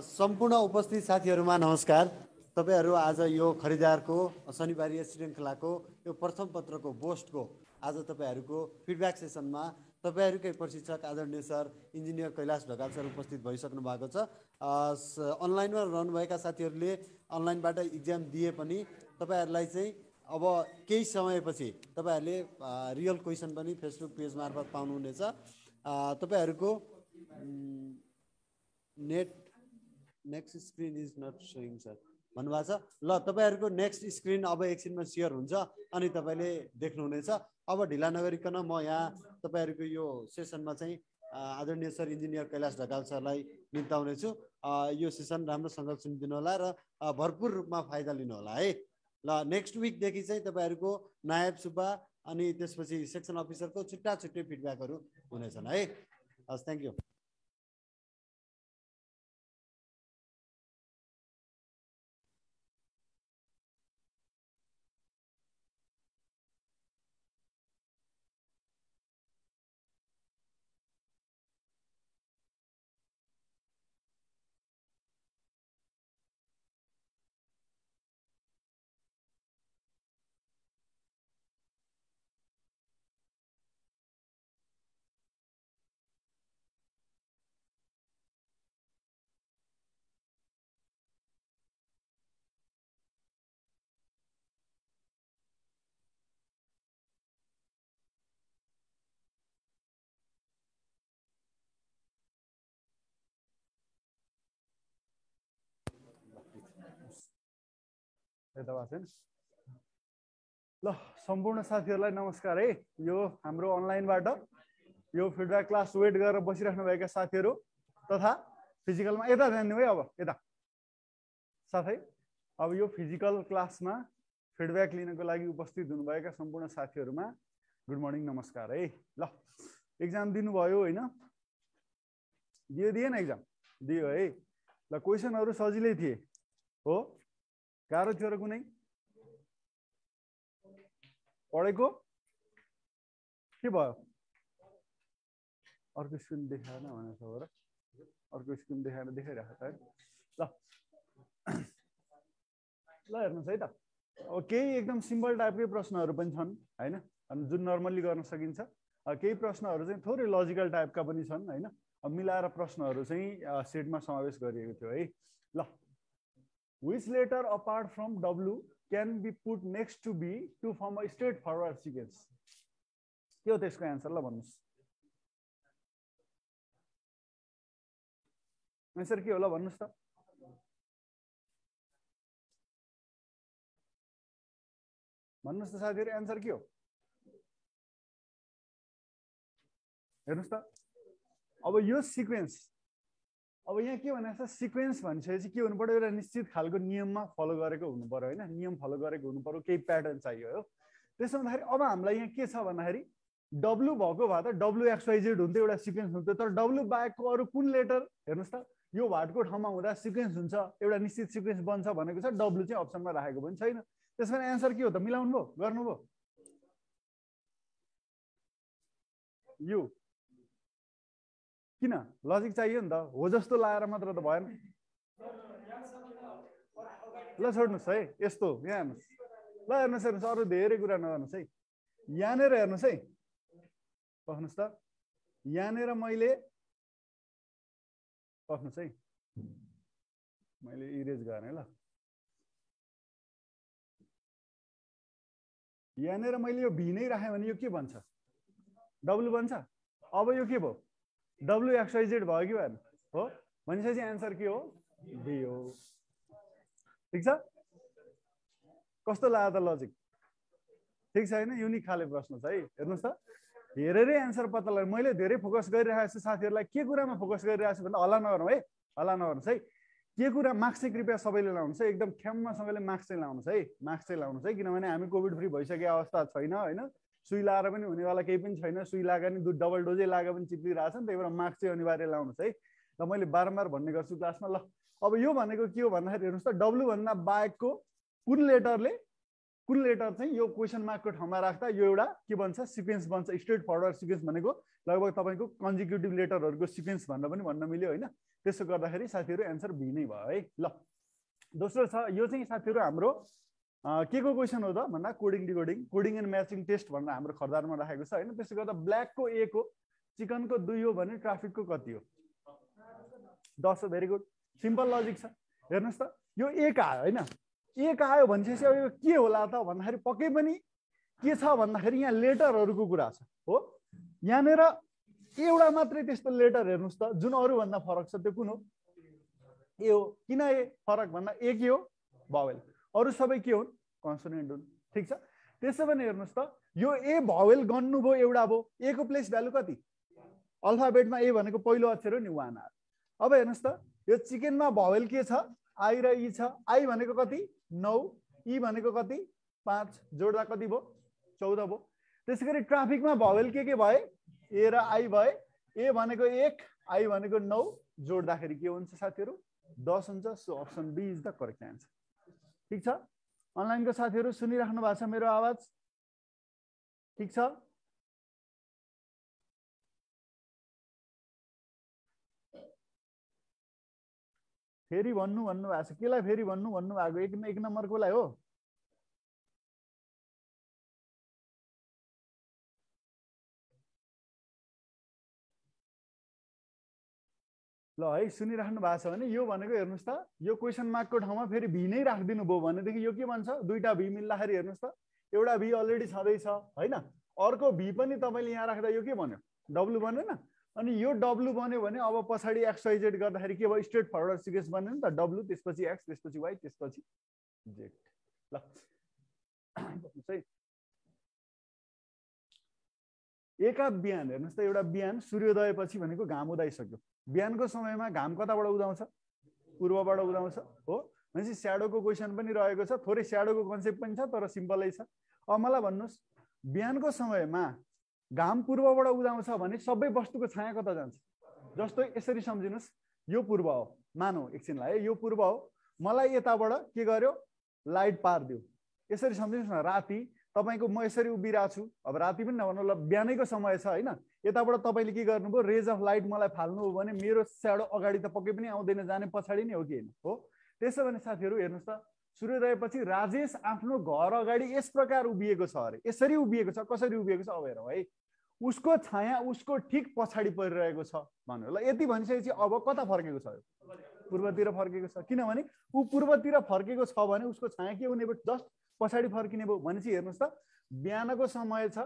सम्पूर्ण उपस्थित साथीहरुमा नमस्कार। तपाईहरु आज यो खरिदारको शनिबारीय श्रृंखलाको यो प्रथम पत्रको बोस्टको आज तपाईहरुको फिडब्याक सेसनमा तपाईहरुकै प्रशिक्षक आदरणीय sir engineer Kailash Dhakal sir उपस्थित भइसक्नु भएको छ। अनलाइनमा रहनुभएका साथीहरुले अनलाइनबाट एक्जाम दिए पनि तपाईहरुलाई चाहिँ अब केही समयपछि तपाईहरुले रियल क्वेशन पनि फेसबुक पेज मार्फत पाउनुहुनेछ। तपाईहरुको next screen is not showing sir भन्नुभएको छ। ल तपाईहरुको नेक्स्ट स्क्रीन अब एकछिनमा शेयर हुन्छ अनि तपाईले देख्नुहुनेछ। अब ढिला नगरिकन म यहाँ तपाईहरुको यो सेसनमा चाहिँ आदरणीय सर इन्जिनियर कैलाश ढकाल सरलाई निम्ताउने छु। यो सेसन राम्रोसँग सुनिदिनु होला र भरपूर रूपमा फाइदा लिनु होला है। ल नेक्स्ट विक देखि चाहिँ तपाईहरुको नायब सुब्बा अनि त्यसपछि सेक्सन अफिसरको छुट्टा छुट्टै फिडब्याकहरु हुनेछन् है। हस्, थ्यांक यू। ल सम्पूर्ण साथीहरुलाई नमस्कार है। यो हाम्रो अनलाइनबाट यो फिडब्याक क्लास वेट गरेर बसिराख्नु भएका साथीहरु तथा फिजिकलमा यता जान्नु है। अब यता साथै अब यो फिजिकल क्लासमा फिडब्याक लिनको लागि उपस्थित हुनुभएका सम्पूर्ण साथीहरुमा गुड मर्निङ नमस्कार है। ल एक्जाम दिनुभयो हैन? दिएन एक्जाम? दियो है। ल क्वेशनहरु सजिलै थिए हो? गाह्रो थियो र कुनै? पढेको के भयो? अर्को स्क्रिन देखाएन भनेको हो र? अर्को स्क्रिन देखाइरहेको छ है। ल हेर्नुस् है त। अब केही एकदम सिम्पल टाइपकै प्रश्नहरु पनि छन् हैन, जुन नर्मली गर्न सकिन्छ। केही प्रश्नहरु चाहिँ थोरै लजिकल टाइपका पनि छन् हैन। अब मिलाएर प्रश्नहरु चाहिँ सेटमा समावेश गरिएको थियो है। ल which letter apart from W can be put next to B to form a straightforward sequence? के हो त्यसको आन्सर? ल भन्नुस्। आन्सर के हो ल भन्नुस् त? भन्नुस् त साथीहरु, आन्सर के हो? हेर्नुस् त। अब यो सिक्वेन्स, अब यहाँ के भनेको छ, सिक्वेन्स भनिसकेपछि के हुनु पर्यो? एउटा निश्चित खालको नियममा फलो गरेको हुनु पर्यो हैन। नियम फलो गरेको हुनु पर्यो, केही प्याटर्न चाहियो हो। त्यसो भन्दाखेरि अब हामीलाई यहाँ के छ भन्दाखेरि W भएको भए त WXYZ हुन्थ्यो, एउटा सिक्वेन्स हुन्थ्यो। तर W बाहेकको अरु कुन लेटर हेर्नुस् त, यो वाटको ठाउँमा हुँदा सिक्वेन्स हुन्छ, एउटा निश्चित सिक्वेन्स बन्छ भनेको छ। W चाहिँ अप्सनमा राखेको पनि छैन। त्यसैले आन्सर के हो त? मिलाउनु भयो, गर्नुभयो? यो किन लजिक चाहियो नि त, हो जस्तो लाएर मात्र त भएन। ल छोड्नुस् है, यस्तो यहाँ हेर्नुस्। ल हेर्नुस् अरु धेरै कुरा नगर्नुस् है। यहाँनेर हेर्नुस् है, पख्नुस् त। यहाँनेर मैले पख्नुस् है, मैले इरेज गर्ने। ल यहाँनेर मैले यो भी नै राखेँ भने यो के बन्छ? W बन्छ। अब यो के भयो? WXYZ भयो कि भएन? हो भनेपछि आन्सर के हो? बी हो। ठिक छ? कस्तो लाग्यो त लजिक? ठिक छ हैन? युनिक खाले प्रश्न छ है। हेर्नुस् त, हेरेरै आन्सर पत्ता लाग्यो। मैले धेरै फोकस गरिरहेको छु साथीहरुलाई। के कुरामा फोकस गरिरहेको छु भन्दा हल्ला नगर्नु है, हल्ला नगर्नुस् है। के कुरा मार्क्स चाहिँ कृपया सबैले लाउनुस् है। एकदम ठ्याम्मसँगले मार्क्स चाहिँ लाउनुस् है। मार्क्स चाहिँ लाउनुस् है, किनभने हामी कोभिड फ्री भइसकेको अवस्था छैन हैन। सुई लाएर पनि हुनेवाला केही पनि छैन। सुई लागे नि डबल डोजै लागे पनि चिप्लिरहेछ नि, त्यही भएर मार्क्स चाहिँ अनिवार्य लाउनुस् है। ल मैले बारम्बार भन्ने गर्छु क्लासमा। ल अब यो भनेको के हो भन्दाखेरि हेर्नुस् त, W भन्दा बाहेकको कुन लेटरले कुन लेटर चाहिँ यो क्वेसन मार्कको ठाउँमा राख्दा यो एउटा के बन्छ सिक्वेन्स बन्छ स्ट्रेट फरवर्ड सिक्वेन्स भनेको लगभग तपाईको कन्जिक्युटिभ लेटरहरुको सिक्वेन्स भनेर पनि भन्न मिल्यो हैन त्यसो गर्दाखेरि साथीहरु आन्सर बी नै भयो है ल दोस्रो छ यो चाहिँ साथीहरु हाम्रो के को क्वेसन हो त भन्दा coding decoding coding and matching test भनेर हाम्रो खरदारमा राखेको छ हैन त्यसो गर्दा ब्ल्याक को ए को चिकन को 2 हो भने ट्राफिक को कति हो 10 हो भेरी गुड सिम्पल लजिक छ हेर्नुस् त यो एक आयो हैन एक आयो भनेपछि अब यो के होला त भन्दाखेरि पक्कै पनि के छ भन्दाखेरि यहाँ लेटरहरुको कुरा छ हो यहाँनेर एउटा मात्रै त्यस्तो लेटर हेर्नुस् त जुन अरु भन्दा फरक छ त्यो कुन हो ए हो किन ए फरक भन्दा ए के हो भावेल अरु सबै के हुन् कन्सोनेन्ट हुन् ठीक छ त्यसो भने हेर्नुस् त यो ए भावेल गन्नु भो एउटा भो ए को प्लेस भ्यालु कति अल्फाबेटमा ए भनेको पहिलो अक्षर हो नि 1 आर अब हेर्नुस् त यो चिकनमा भावेल के छ आई र ई छ आई भनेको कति 9 ई भनेको कति 5 जोड्दा कति भो 14 भो त्यसैगरी ट्राफिकमा भावेल के भए ए र आई भए ए भनेको 1 आई भनेको 9 जोड्दाखेरि के हुन्छ साथीहरु 10 हुन्छ so option B is the correct answer ठीक छ अनलाइनको साथीहरु सुनिराख्नु भएको छ मेरो आवाज ठीक छ फेरि भन्नु भएको छ केलाई फेरि भन्नु भएको एक नम्बरकोलाई हो ल है सुनिराख्नु भएको छ भने यो भनेको हेर्नुस् त यो क्वेशन मार्कको ठाउँमा फेरि भी नै राखिदिनु भयो भनेदेखि यो के भन्छ दुईटा भी मिल्दाखेरि हेर्नुस् त एउटा भी अलरेडी छँदै छ हैन अर्को भी पनि तपाईले यहाँ राख्दा यो के भन्यो डब्लु बन्यो न अनि यो डब्लु बन्यो भने अब पछाडी एक्स वाइ जेड गर्दाखेरि के भयो स्ट्रेट फरवर्ड सिक्वेन्स बन्यो नि त डब्लु त्यसपछि एक्स त्यसपछि वाइ त्यसपछि जेड ल एका बिहान हेर्नुस् त एउटा बिहान सूर्योदय पछि भनेको घाम उदाइसक्यो बिहानको समयमा घाम कताबाट उदाउँछ पूर्वबाट उदाउँछ हो भनेपछि स्याडोको क्वेशन पनि रहेको छ थोरै स्याडोको कन्सेप्ट पनि छ तर सिम्पलै छ अब मलाई भन्नुस् बिहानको समयमा घाम पूर्वबाट उदाउँछ भने सबै वस्तुको छाया कता जान्छ जस्तो यसरी सम्झिनुस् यो पूर्व हो मानौ एकछिनलाई है यो पूर्व हो मलाई यताबाट के गर्यो लाइट पार्दियो यसरी सम्झिनुस् न राति तपाईको म यसरी उभिरहेको छु अब राति पनि नभन्नु ल बिहानैको समय छ हैन यताबाट तपाईले के गर्नुभयो रेज अफ लाइट मलाई फाल्नु हो भने मेरो स्याडो अगाडि त पक्कै पनि आउँदैन जाने पछाडी नै हो कि हैन हो त्यसो भने साथीहरु हेर्नुस् त सूर्योदयपछि राजेश आफ्नो घर अगाडि यस प्रकार उभिएको छ अरे यसरी उभिएको छ कसरी उभिएको छ अब हेरौँ है उसको छाया उसको ठीक पछाडी परिरहेको छ भन्नु ल यति भनिसकेपछि अब कता फर्केको छ पूर्वतिर फर्केको छ किनभने उ पूर्वतिर फर्केको छ भने उसको छाया के हुने भयो जस्ट पछाडी फर्किने भयो भनेपछि हेर्नुस् त बिहानको समय छ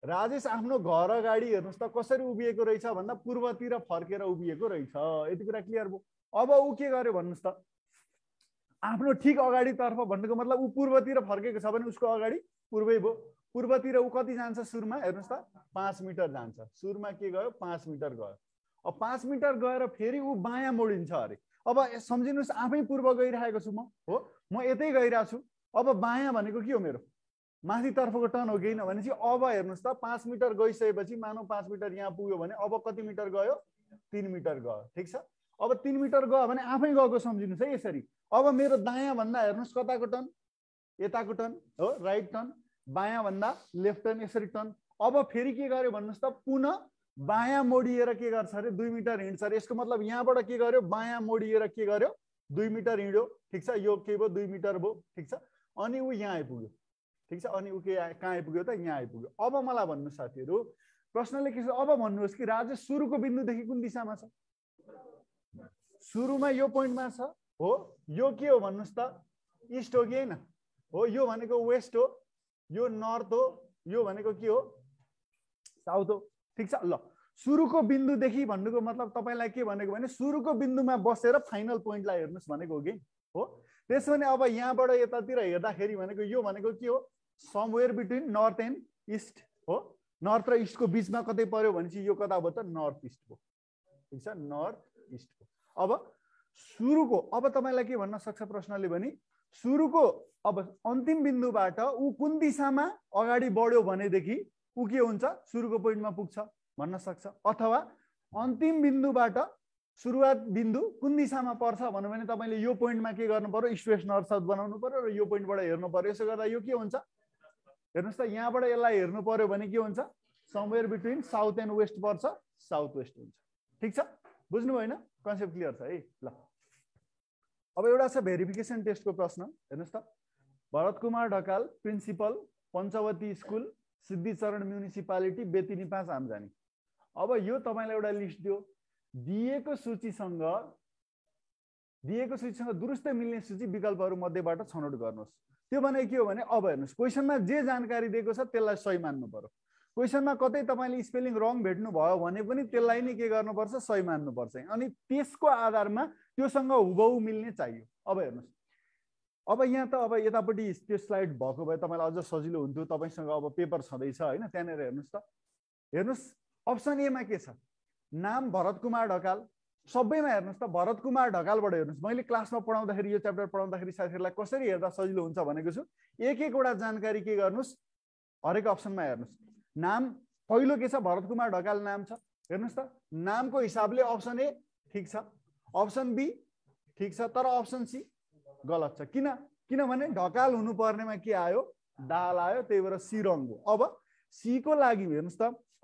राजेश आफ्नो घर अगाडि हेर्नुस् त कसरी उभिएको रहेछ भन्दा पूर्वतिर फर्केर उभिएको रहेछ यति कुरा क्लियर भयो अब उ के गर्यो भन्नुस् त आफ्नो ठीक अगाडि तर्फ भन्नुको मतलब उ पूर्वतिर फर्केको छ भने उसको अगाडि पूर्वै भयो पूर्वतिर उ कति जान्छ सुरुमा हेर्नुस् त 5 मिटर जान्छ सुरुमा के गयो 5 मिटर गयो अब 5 मिटर गएर फेरि उ बायाँ मोडिन्छ अरे अब सम्झिनुस् आफै पूर्व गइरहेको छु म यतै गइरहेको छु अब बायाँ भनेको के हो मेरो माथि तर्फको टर्न हो कि हैन भनेपछि अब हेर्नुस् त 5 मिटर गइसकेपछि मानौ 5 मिटर यहाँ पुग्यो भने अब कति मिटर गयो 3 मिटर गयो ठीक छ अब 3 मिटर गयो भने आफै गएको सम्झिनुस् है यसरी अब मेरो दायाँ भन्दा हेर्नुस् कताको टर्न यताको टर्न हो राइट टर्न बायाँ भन्दा लेफ्ट टर्न यसरी टर्न अब फेरि के गर्यो भन्नुस् त पुनः बायाँ मोडिएर के गर्छ अरे 2 मिटर हिँड्छ अरे यसको मतलब यहाँबाट के गर्यो बायाँ मोडिएर के गर्यो 2 मिटर हिँड्यो ठीक छ यो के भयो 2 मिटर भयो ठीक छ अनि उ यहाँ आइपुग्यो ठीक छ अनि उ के कहाँ आइपुग्यो त यहाँ आइपुग्यो अब मलाई भन्नु साथीहरु प्रश्नले के छ अब भन्नुहोस् कि राजेश सुरुको बिन्दुदेखि कुन दिशामा छ सुरुमा यो पोइन्टमा छ हो यो के हो भन्नुहोस् त इस्ट हो कि हैन हो यो भनेको वेस्ट हो यो नर्थ हो यो भनेको के हो साउथ हो ठीक छ ल सुरुको बिन्दुदेखि भन्नुको मतलब तपाईलाई के भनेको भने सुरुको बिन्दुमा बसेर फाइनल पोइन्टलाई हेर्नुस् भनेको हो कि हो त्यसो भने अब यहाँबाट यतातिर हेर्दाखेरि भनेको यो भनेको के हो somewhere between north and east हो नर्थ र इस्टको बीचमा कतै पर्यो भनेपछि यो कता भयो त नर्थ इस्ट हो ठीक छ नर्थ इस्ट हो अब सुरुको अब तपाईलाई के भन्न सक्छ प्रश्नले भने सुरुको अब अन्तिम बिन्दुबाट उ कुन दिशामा अगाडि बढ्यो भनेदेखि उ के हुन्छ सुरुको पोइन्टमा पुग्छ भन्न सक्छ अथवा अन्तिम बिन्दुबाट सुरुवात बिन्दु कुन दिशामा पर्छ भन्नु भने तपाईले यो पोइन्टमा के गर्नु पर्यो इस्ट वेस्ट नर्थ साउथ बनाउनु पर्यो र यो पोइन्टबाट हेर्नु पर्यो यसो गर्दा यो के हुन्छ हेर्नुस् त यहाँबाट यसलाई हेर्नु पर्यो भने के हुन्छ somewhere between south and west पर्छ साउथ वेस्ट हुन्छ ठीक छ बुझ्नु भएन कन्सेप्ट क्लियर छ है ल अब एउटा छ भेरिफिकेसन टेस्टको प्रश्न हेर्नुस् त Bharat Kumar Dhakal principal Panchawati school Siddhicharan municipality Betini 5 आमजानी अब यो तपाईलाई एउटा लिस्ट दियो दिएको सूचीसँग दुरुस्तै मिल्ने सूची विकल्पहरू मध्येबाट छनौट गर्नुहोस् त्यो भने के हो भने अब हेर्नुस् क्वेशनमा जे जानकारी दिएको छ त्यसलाई सही मान्नु पर्यो क्वेशनमा कतै तपाईले स्पेलिङ रङ भेट्नु भयो भने पनि त्यसलाई नै के गर्नुपर्छ सही मान्नुपर्छ अनि त्यसको आधारमा त्योसँग हुबहु मिल्ने चाहियो अब हेर्नुस् अब यहाँ त अब यतापट्टि त्यो स्लाइड भएको भए तपाईलाई अझ सजिलो हुन्थ्यो तपाईसँग अब पेपर छँदैछ हैन त्यहाँनेर हेर्नुस् त हेर्नुस् अप्सन ए मा के छ नाम भरत कुमार ढकाल सबैमा हेर्नुस् त भरत कुमार ढकालबाट हेर्नुस् मैले क्लासमा पढाउँदाखेरि यो च्याप्टर पढाउँदाखेरि साथीहरुलाई कसरी हेर्दा सजिलो हुन्छ भनेको छु एक एकवटा जानकारी के गर्नुस् हरेक अप्सनमा हेर्नुस् नाम पहिलो के छ भरत कुमार ढकाल नाम छ हेर्नुस् त नामको हिसाबले अप्सन ए ठीक छ अप्सन बी ठीक छ तर अप्सन सी गलत छ किनभने ढकाल हुनु पर्नेमा के आयो दाल आयो त्यही भएर सी रङ हो अब सी को लागि हेर्नुस् त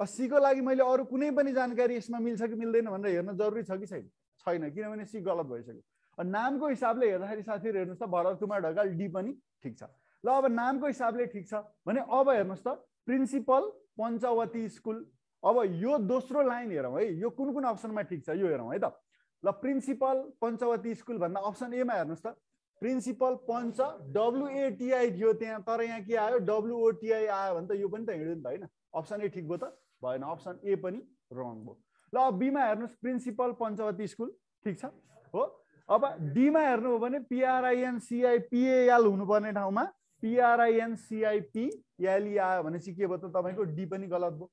सी को लागि मैले अरु कुनै पनि जानकारी यसमा मिल्छ कि मिल्दैन भनेर हेर्न जरुरी छ कि छैन किनभने सी गलत भइसक्यो नामको हिसाबले हेर्दाखेरि साथीहरु हेर्नुस् त भरत कुमार ढकाल डी पनि ठीक छ ल अब नामको हिसाबले ठीक छ भने अब हेर्नुस् त प्रिन्सिपल पञ्चवती स्कुल अब यो दोस्रो लाइन हेरौँ है यो कुन कुन अप्सनमा ठीक छ यो हेरौँ है त ल प्रिन्सिपल पञ्चवती स्कुल भन्दा अप्सन ए मा हेर्नुस् त प्रिन्सिपल पञ्च डब्लुएटीआई थियो त्यहाँ तर यहाँ के आयो डब्लुओटीआई आयो भने त यो पनि त हिँड्यो नि त हैन अप्सन ए ठीक भयो त भएन अप्सन ए पनि रङ भयो ल अब बी मा हेर्नुस् प्रिन्सिपल पञ्चवती स्कुल ठीक छ हो अब डी मा हेर्नु हो भने PRINCIPAL हुनुपर्ने ठाउँमा PRINCIPAL आयो भनेपछि के भयो त तपाईको डी पनि गलत भयो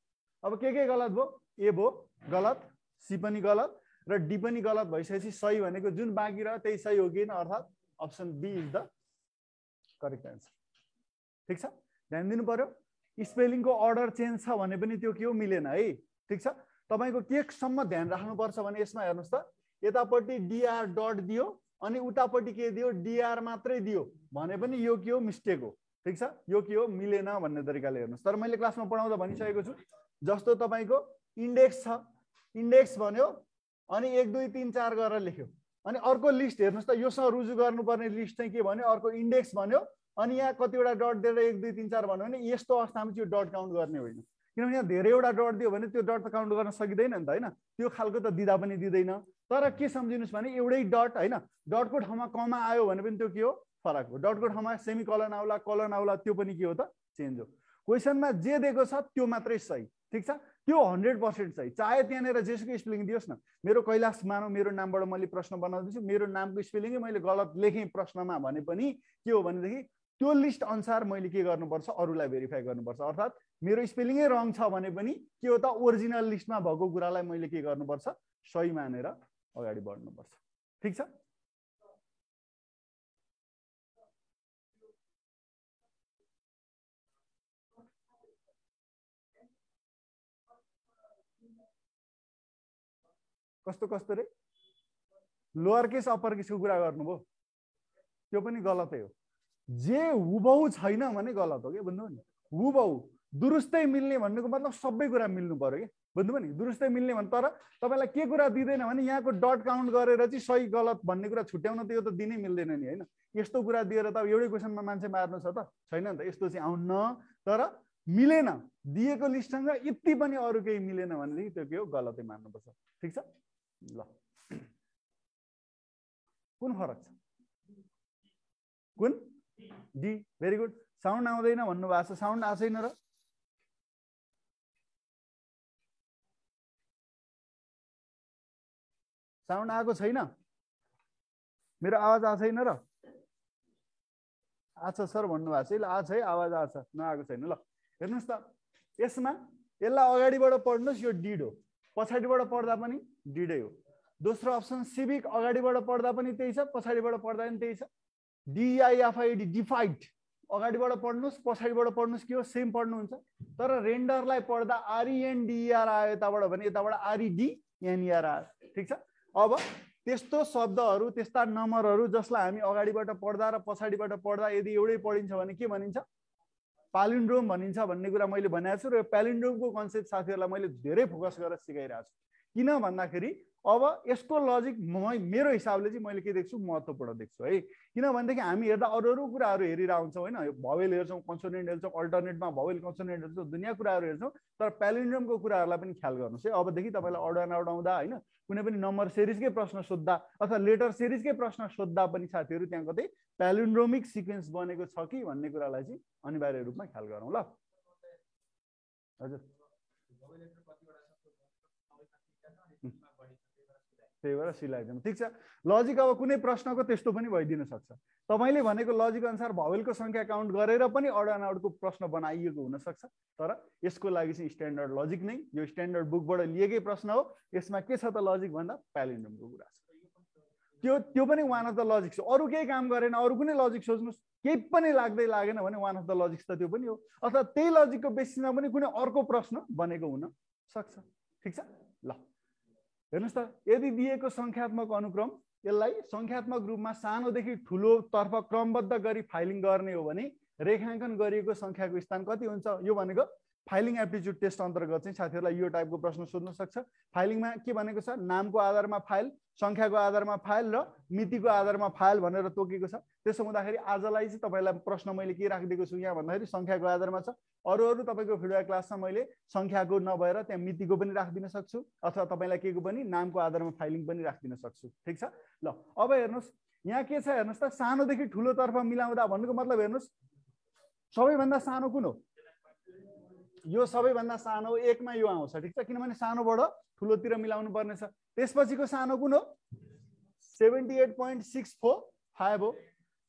अब के गलत भयो ए भयो गलत सी पनि गलत र डी पनि गलत भइसकेपछि सही भनेको जुन बाँकी रह्यो त्यही सही हो कि हैन अर्थात option B is the correct answer ठीक छ ध्यान दिनु पर्यो स्पेलिङको अर्डर चेन्ज छ भने पनि त्यो के हो मिलेन है ठीक छ तपाईको के सम्म ध्यान राख्नुपर्छ भने यसमा हेर्नुस् त यतापट्टि डीआर डट दियो अनि उतापट्टि के दियो डीआर मात्रै दियो भने पनि यो के हो मिस्टेक हो ठीक छ यो के हो मिलेन भन्ने तरिकाले हेर्नुस् तर मैले क्लासमा पढाउँदा भनिसकेको छु जस्तो तपाईको इन्डेक्स छ इन्डेक्स भन्यो अनि 1 2 3 4 गरेर लेख्यो अनि अर्को लिस्ट हेर्नुस् त योसँग रुजु गर्नुपर्ने लिस्ट चाहिँ के भन्यो अर्को इन्डेक्स भन्यो अनि यहाँ कतिवटा डट दिएर 1 2 3 4 भन्यो भने यस्तो अवस्थामा चाहिँ यो डट काउन्ट गर्ने होइन किनभने यहाँ धेरैवटा डट दियो भने त्यो डट त काउन्ट गर्न सकिदैन नि त हैन त्यो खालको त दिदा पनि दिदैन तर के सम्झिनुस् भने एउटै डट हैन डटको ठाउँमा कमा आयो भने पनि त्यो के हो फरक हो डटको ठाउँमा सेमिकोलन आउला कलन आउला त्यो पनि के हो त चेन्ज हो क्वेशनमा जे दिएको छ त्यो मात्रै सही ठीक छ त्यो 100% सही चाहे त्यहाँनेर जेसुकै स्पेलिङ दियोस् न मेरो कैलाश मानव मेरो नामबाट मैले प्रश्न बनाउँदैछु मेरो नामको स्पेलिङै मैले गलत लेखेँ प्रश्नमा भने पनि के हो भनेदेखि त्यो लिस्ट अनुसार मैले के गर्नुपर्छ अरूलाई भेरिफाई गर्नुपर्छ अर्थात मेरो स्पेलिङै रङ छ भने पनि के हो त ओरिजिनल लिस्टमा भएको कुरालाई मैले के गर्नुपर्छ सही मानेर अगाडि बढ्नुपर्छ ठीक छ कस्तो रे लोअर केस अप्पर केसको कुरा गर्नुभयो त्यो पनि गलतै हो जे हुबहु छैन भने गलत हो के बुझ्नु नि हुबहु दुरुस्तै मिल्ने भन्नुको मतलब सबै कुरा मिल्नु पर्यो के बुझ्नु नि दुरुस्तै मिल्ने भन्छ तर तपाईलाई के कुरा दिदैन भने यहाँको डट काउन्ट गरेर चाहिँ सही गलत भन्ने कुरा छुट्याउन त यो त दिनै मिल्दैन नि हैन यस्तो कुरा दिएर त एउटै क्वेशनमा मान्छे मार्नु छ त छैन नि त यस्तो चाहिँ आउन्न तर मिलेन दिएको लिस्टसँग यति पनि अरु केही मिलेन भनेदेखि त्यो के हो गलतै मान्नुपर्छ ठीक छ ल कुन फरक छ कुन डी भेरी गुड साउन्ड आउँदैन भन्नु भएको छ साउन्ड आएको छैन र साउन्ड आएको छैन मेरो आवाज आएको छैन र आछ सर भन्नु भएको छ ल आछ है आवाज आछ नआएको छैन ल हेर्नुस् त यसमा यसलाई अगाडिबाट पढ्नुस् यो डिड हो पछाडिबाट पढ्दा पनि डिडै हो दोस्रो अप्सन सिभिक अगाडिबाट पढ्दा पनि त्यही छ पछाडिबाट पढ्दा पनि त्यही छ DIFID डिफाइड अगाडिबाट पढ्नुस् पछाडिबाट पढ्नुस् के हो सेम पढ्नुहुन्छ तर रेन्डरलाई पढ्दा RENDER आयो यताबाट भने यताबाट REDNER आयो ठीक छ अब त्यस्तो शब्दहरू त्यस्ता नम्बरहरू जसलाई हामी अगाडिबाट पढ्दा र पछाडिबाट पढ्दा यदि एउटै पढिन्छ भने के भनिन्छ प्यालिन्ड्रोम भनिन्छ भन्ने कुरा मैले भनेको छु र प्यालिन्ड्रोमको कन्सेप्ट साथीहरूलाई मैले धेरै फोकस गरेर सिकाइरहेको छु किन भन्दाखेरि अब यसको लजिक मेरो हिसाबले चाहिँ मैले के देख्छु महत्त्वपूर्ण देख्छु है किनभनेदेखि हामी हेर्दा अरू कुराहरू हेरिरहेको हुन्छौँ होइन भवेल हेर्छौँ कन्सोनेन्ट हेर्छौँ अल्टरनेटमा भवेल कन्सोनेन्ट हेर्छौँ दुनियाँ कुराहरू हेर्छौँ तर प्यालिन्ड्रोमको कुराहरूलाई पनि ख्याल गर्नुहोस् है अबदेखि तपाईँलाई अड एन्ड आउट आउँदा होइन कुनै पनि नम्बर सिरिजकै प्रश्न सोद्धा अथवा लेटर सिरिजकै प्रश्न सोद्धा पनि साथीहरू त्यहाँ कतै प्यालिन्ड्रोमिक सिक्वेन्स बनेको छ कि भन्ने कुरालाई चाहिँ अनिवार्य रूपमा ख्याल गरौँ ल हजुर त्यही भएर सिलाइदिउँ ठिक छ लजिक अब कुनै प्रश्नको त्यस्तो पनि भइदिन सक्छ तपाईँले भनेको लजिक अनुसार भवेलको सङ्ख्या काउन्ट गरेर पनि अड एन्ड आउटको प्रश्न बनाइएको हुनसक्छ तर यसको लागि चाहिँ स्ट्यान्डर्ड लजिक नै यो स्ट्यान्डर्ड बुकबाट लिएकै प्रश्न हो यसमा के छ त लजिक भन्दा प्यालिन्ड्रोमको कुरा छ त्यो पनि वान अफ द लजिक हो अरू केही काम गरेन अरू कुनै लजिक सोच्नुहोस् केही पनि लागेन भने वान अफ द लजिक्स त त्यो पनि हो अथवा त्यही लजिकको बेसिसमा पनि कुनै अर्को प्रश्न बनेको हुन सक्छ ठिक छ ल हेर्नुहोस् त यदि दिएको सङ्ख्यात्मक अनुक्रम यसलाई सङ्ख्यात्मक रूपमा सानोदेखि ठुलो तर्फ क्रमबद्ध गरी फाइलिङ गर्ने हो भने रेखाङ्कन गरिएको सङ्ख्याको स्थान कति हुन्छ यो भनेको फाइलिङ एप्टिच्युड टेस्ट अन्तर्गत चाहिँ साथीहरूलाई यो टाइपको प्रश्न सोध्न सक्छ फाइलिङमा के भनेको छ नामको आधारमा फाइल सङ्ख्याको आधारमा फाइल र मितिको आधारमा फाइल भनेर तोकेको छ त्यसो हुँदाखेरि आजलाई चाहिँ तपाईँलाई प्रश्न मैले के राखिदिएको छु यहाँ भन्दाखेरि सङ्ख्याको आधारमा छ अरू तपाईँको फिडब्याक क्लासमा मैले सङ्ख्याको नभएर त्यहाँ मितिको पनि राखिदिन सक्छु अथवा तपाईँलाई के को पनि नामको आधारमा फाइलिङ पनि राखिदिन सक्छु ठिक छ ल अब हेर्नुहोस् यहाँ के छ हेर्नुहोस् त सानोदेखि ठुलोतर्फ मिलाउँदा भन्नुको मतलब हेर्नुहोस् सबैभन्दा सानो कुन हो यो सबैभन्दा सानो एकमा यो आउँछ ठिक छ किनभने सानोबाट ठुलोतिर मिलाउनु पर्ने छ त्यसपछिको सानो कुन हो 78.645 हो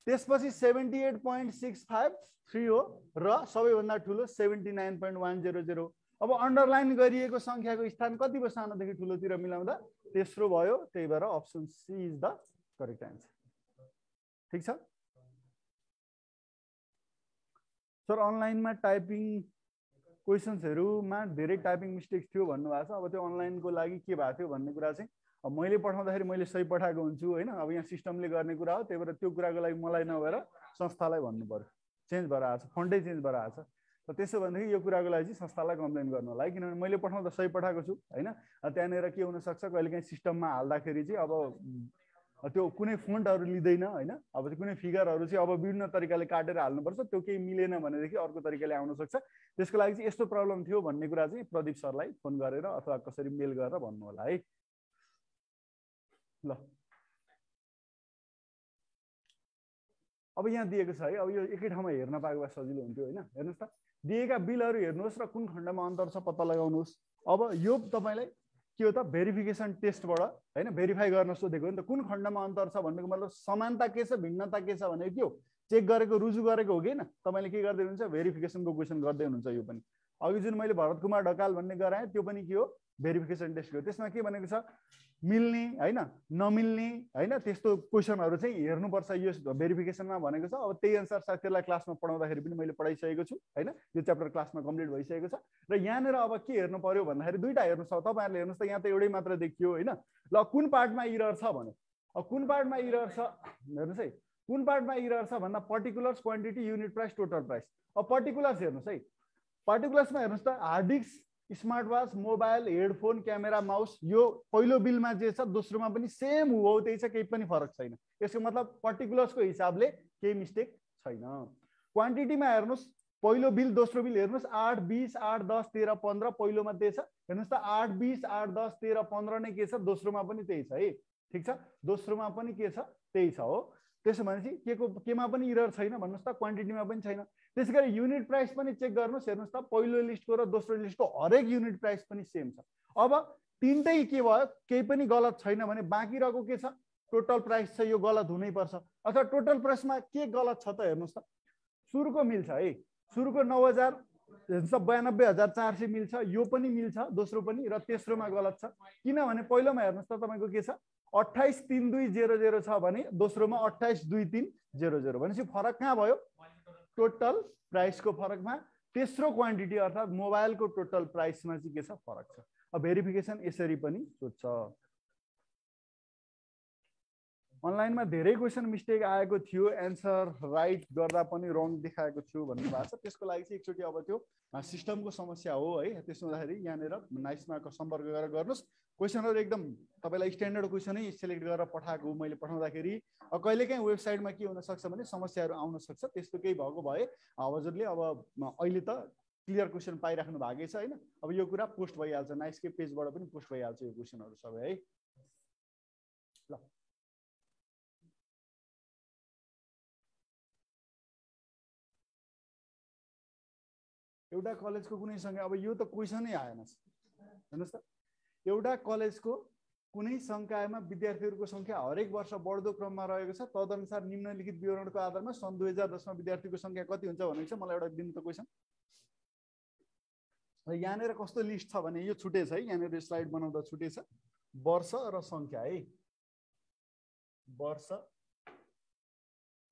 त्यसपछि 78.653 हो र सबैभन्दा ठुलो 79.100 अब अन्डरलाइन गरिएको सङ्ख्याको स्थान कति भयो सानोदेखि ठुलोतिर मिलाउँदा तेस्रो भयो त्यही भएर option C is the correct answer ठिक छ सर अनलाइनमा टाइपिङ क्वेसन्सहरूमा धेरै टाइपिङ मिस्टेक्स थियो भन्नुभएको छ अब त्यो अनलाइनको लागि के भएको थियो भन्ने कुरा चाहिँ अब मैले पठाउँदाखेरि मैले सही पठाएको हुन्छु होइन अब यहाँ सिस्टमले गर्ने कुरा हो त्यही भएर त्यो कुराको लागि मलाई नभएर संस्थालाई भन्नु पर्यो चेन्ज भएर आएको छ फन्टै चेन्ज भएर आएको छ र त्यसो भनेदेखि यो कुराको लागि चाहिँ संस्थालाई कम्प्लेन गर्नु होला है किनभने मैले पठाउँदा सही पठाएको छु होइन त्यहाँनिर के हुनसक्छ कहिलेकाहीँ सिस्टममा हाल्दाखेरि चाहिँ अब त्यो कुनै फोन्टहरू लिँदैन होइन अब चाहिँ कुनै फिगरहरू चाहिँ अब विभिन्न तरिकाले काटेर हाल्नुपर्छ त्यो केही मिलेन भनेदेखि अर्को तरिकाले आउन सक्छ त्यसको लागि चाहिँ यस्तो प्रब्लम थियो भन्ने कुरा चाहिँ प्रदीप सरलाई फोन गरेर अथवा कसरी मेल गरेर भन्नु होला है ल अब यहाँ दिएको छ है अब यो एकै ठाउँमा हेर्न पाएको भए सजिलो हुन्थ्यो होइन हेर्नुहोस् त दिएका बिलहरू हेर्नुहोस् र कुन खण्डमा अन्तर छ पत्ता लगाउनुहोस् अब यो तपाईँलाई के हो त भेरिफिकेसन टेस्टबाट होइन भेरिफाई गर्न सोधेको हो नि त कुन खण्डमा अन्तर छ भन्नुको मतलब समानता के छ भिन्नता के छ भनेको के हो चेक गरेको रुजु गरेको हो कि होइन तपाईँले के गर्दै हुनुहुन्छ भेरिफिकेसनको क्वेसन गर्दै हुनुहुन्छ यो पनि अघि जुन मैले भरत कुमार ढकाल भन्ने गराएँ त्यो पनि के हो भेरिफिकेसन टेस्ट हो त्यसमा के भनेको छ मिल्ने होइन नमिल्ने होइन त्यस्तो क्वेसनहरू चाहिँ हेर्नुपर्छ यो भेरिफिकेसनमा भनेको छ अब त्यही अनुसार साथीहरूलाई क्लासमा पढाउँदाखेरि पनि मैले पढाइसकेको छु होइन यो च्याप्टर क्लासमा कम्प्लिट भइसकेको छ र यहाँनिर अब के हेर्नु पर्यो भन्दाखेरि दुईवटा हेर्नुहोस् तपाईँहरूले हेर्नुहोस् त यहाँ त एउटै मात्र देखियो होइन ल कुन पार्टमा इरर छ भने अब कुन पार्टमा इरर छ हेर्नुहोस् है कुन पार्टमा इरर छ भन्दा particulars quantity unit price total price अब पर्टिकुलर्स हेर्नुहोस् है पर्टिकुलर्समा हेर्नुहोस् त hard disk smart watch mobile headphone camera mouse यो पहिलो बिलमा जे छ दोस्रोमा पनि सेम हो त्यही छ केही पनि फरक छैन यसको मतलब पर्टिकुलर्सको हिसाबले केही मिस्टेक छैन क्वान्टिटीमा हेर्नुहोस् पहिलो बिल दोस्रो बिल हेर्नुहोस् 8 20 8 10 13 15 पहिलोमा त्यही छ हेर्नुहोस् त 8 20 8 10 13 15 नै के छ दोस्रोमा पनि त्यही छ है ठिक छ दोस्रोमा पनि के छ त्यही छ हो त्यसो भनेपछि केमा पनि इरर छैन भन्नुहोस् त क्वान्टिटीमा पनि छैन त्यसै गरी युनिट प्राइस पनि चेक गर्नुहोस् हेर्नुहोस् त पहिलो लिस्टको र दोस्रो लिस्टको हरेक युनिट प्राइस पनि सेम छ अब तिनटै के भयो केही पनि गलत छैन भने बाँकी रहेको के छ टोटल प्राइस छ यो गलत हुनैपर्छ अथवा टोटल प्राइसमा के गलत छ त हेर्नुहोस् त सुरुको मिल्छ है सुरुको 92,400 मिल्छ यो पनि मिल्छ दोस्रो पनि र तेस्रोमा गलत छ किनभने पहिलोमा हेर्नुहोस् त तपाईँको के छ 28,32,00 छ भने दोस्रोमा 28,23,00 भनेपछि फरक कहाँ भयो टोटल प्राइसको फरकमा तेस्रो क्वान्टिटी अर्थात् मोबाइलको टोटल प्राइसमा चाहिँ के छ फरक छ अब भेरिफिकेसन यसरी पनि सोध्छ अनलाइनमा धेरै क्वेसन मिस्टेक आएको थियो, एन्सर राइट गर्दा पनि रङ देखाएको थियो भन्नु भएको छ। त्यसको लागि चाहिँ एकचोटि अब त्यो सिस्टमको समस्या हो है। त्यसो हुँदाखेरि यहाँनिर नाइसमाको सम्पर्क गरेर गर्नुहोस्। क्वेसनहरू एकदम तपाईँलाई स्ट्यान्डर्ड क्वेसनै सिलेक्ट गरेर पठाएको मैले पठाउँदाखेरि कहिलेकाहीँ वेबसाइटमा के हुनसक्छ भने समस्याहरू आउन सक्छ। त्यस्तो केही भएको भए हजुरले अब अहिले त क्लियर क्वेसन पाइराख्नु भएकै छ होइन। अब यो कुरा पोस्ट भइहाल्छ, नाइसकै पेजबाट पनि पोस्ट भइहाल्छ यो क्वेसनहरू सबै है। ल एउटा कलेजको कुनै सङ्ख्या, अब यो त क्वेसनै आएन हेर्नुहोस् त। एउटा कलेजको कुनै संकायमा विद्यार्थीहरूको संख्या हरेक वर्ष बढ्दो क्रममा रहेको छ, तदनुसार निम्नलिखित विवरणको आधारमा सन् 2010 मा विद्यार्थीको संख्या कति हुन्छ भनेको छ। मलाई एउटा दिनु त क्वेसन। यहाँनिर कस्तो लिस्ट छ भने यो छुटेछ है, यहाँनिर स्लाइड बनाउँदा छुटेछ। वर्ष र संख्या है, वर्ष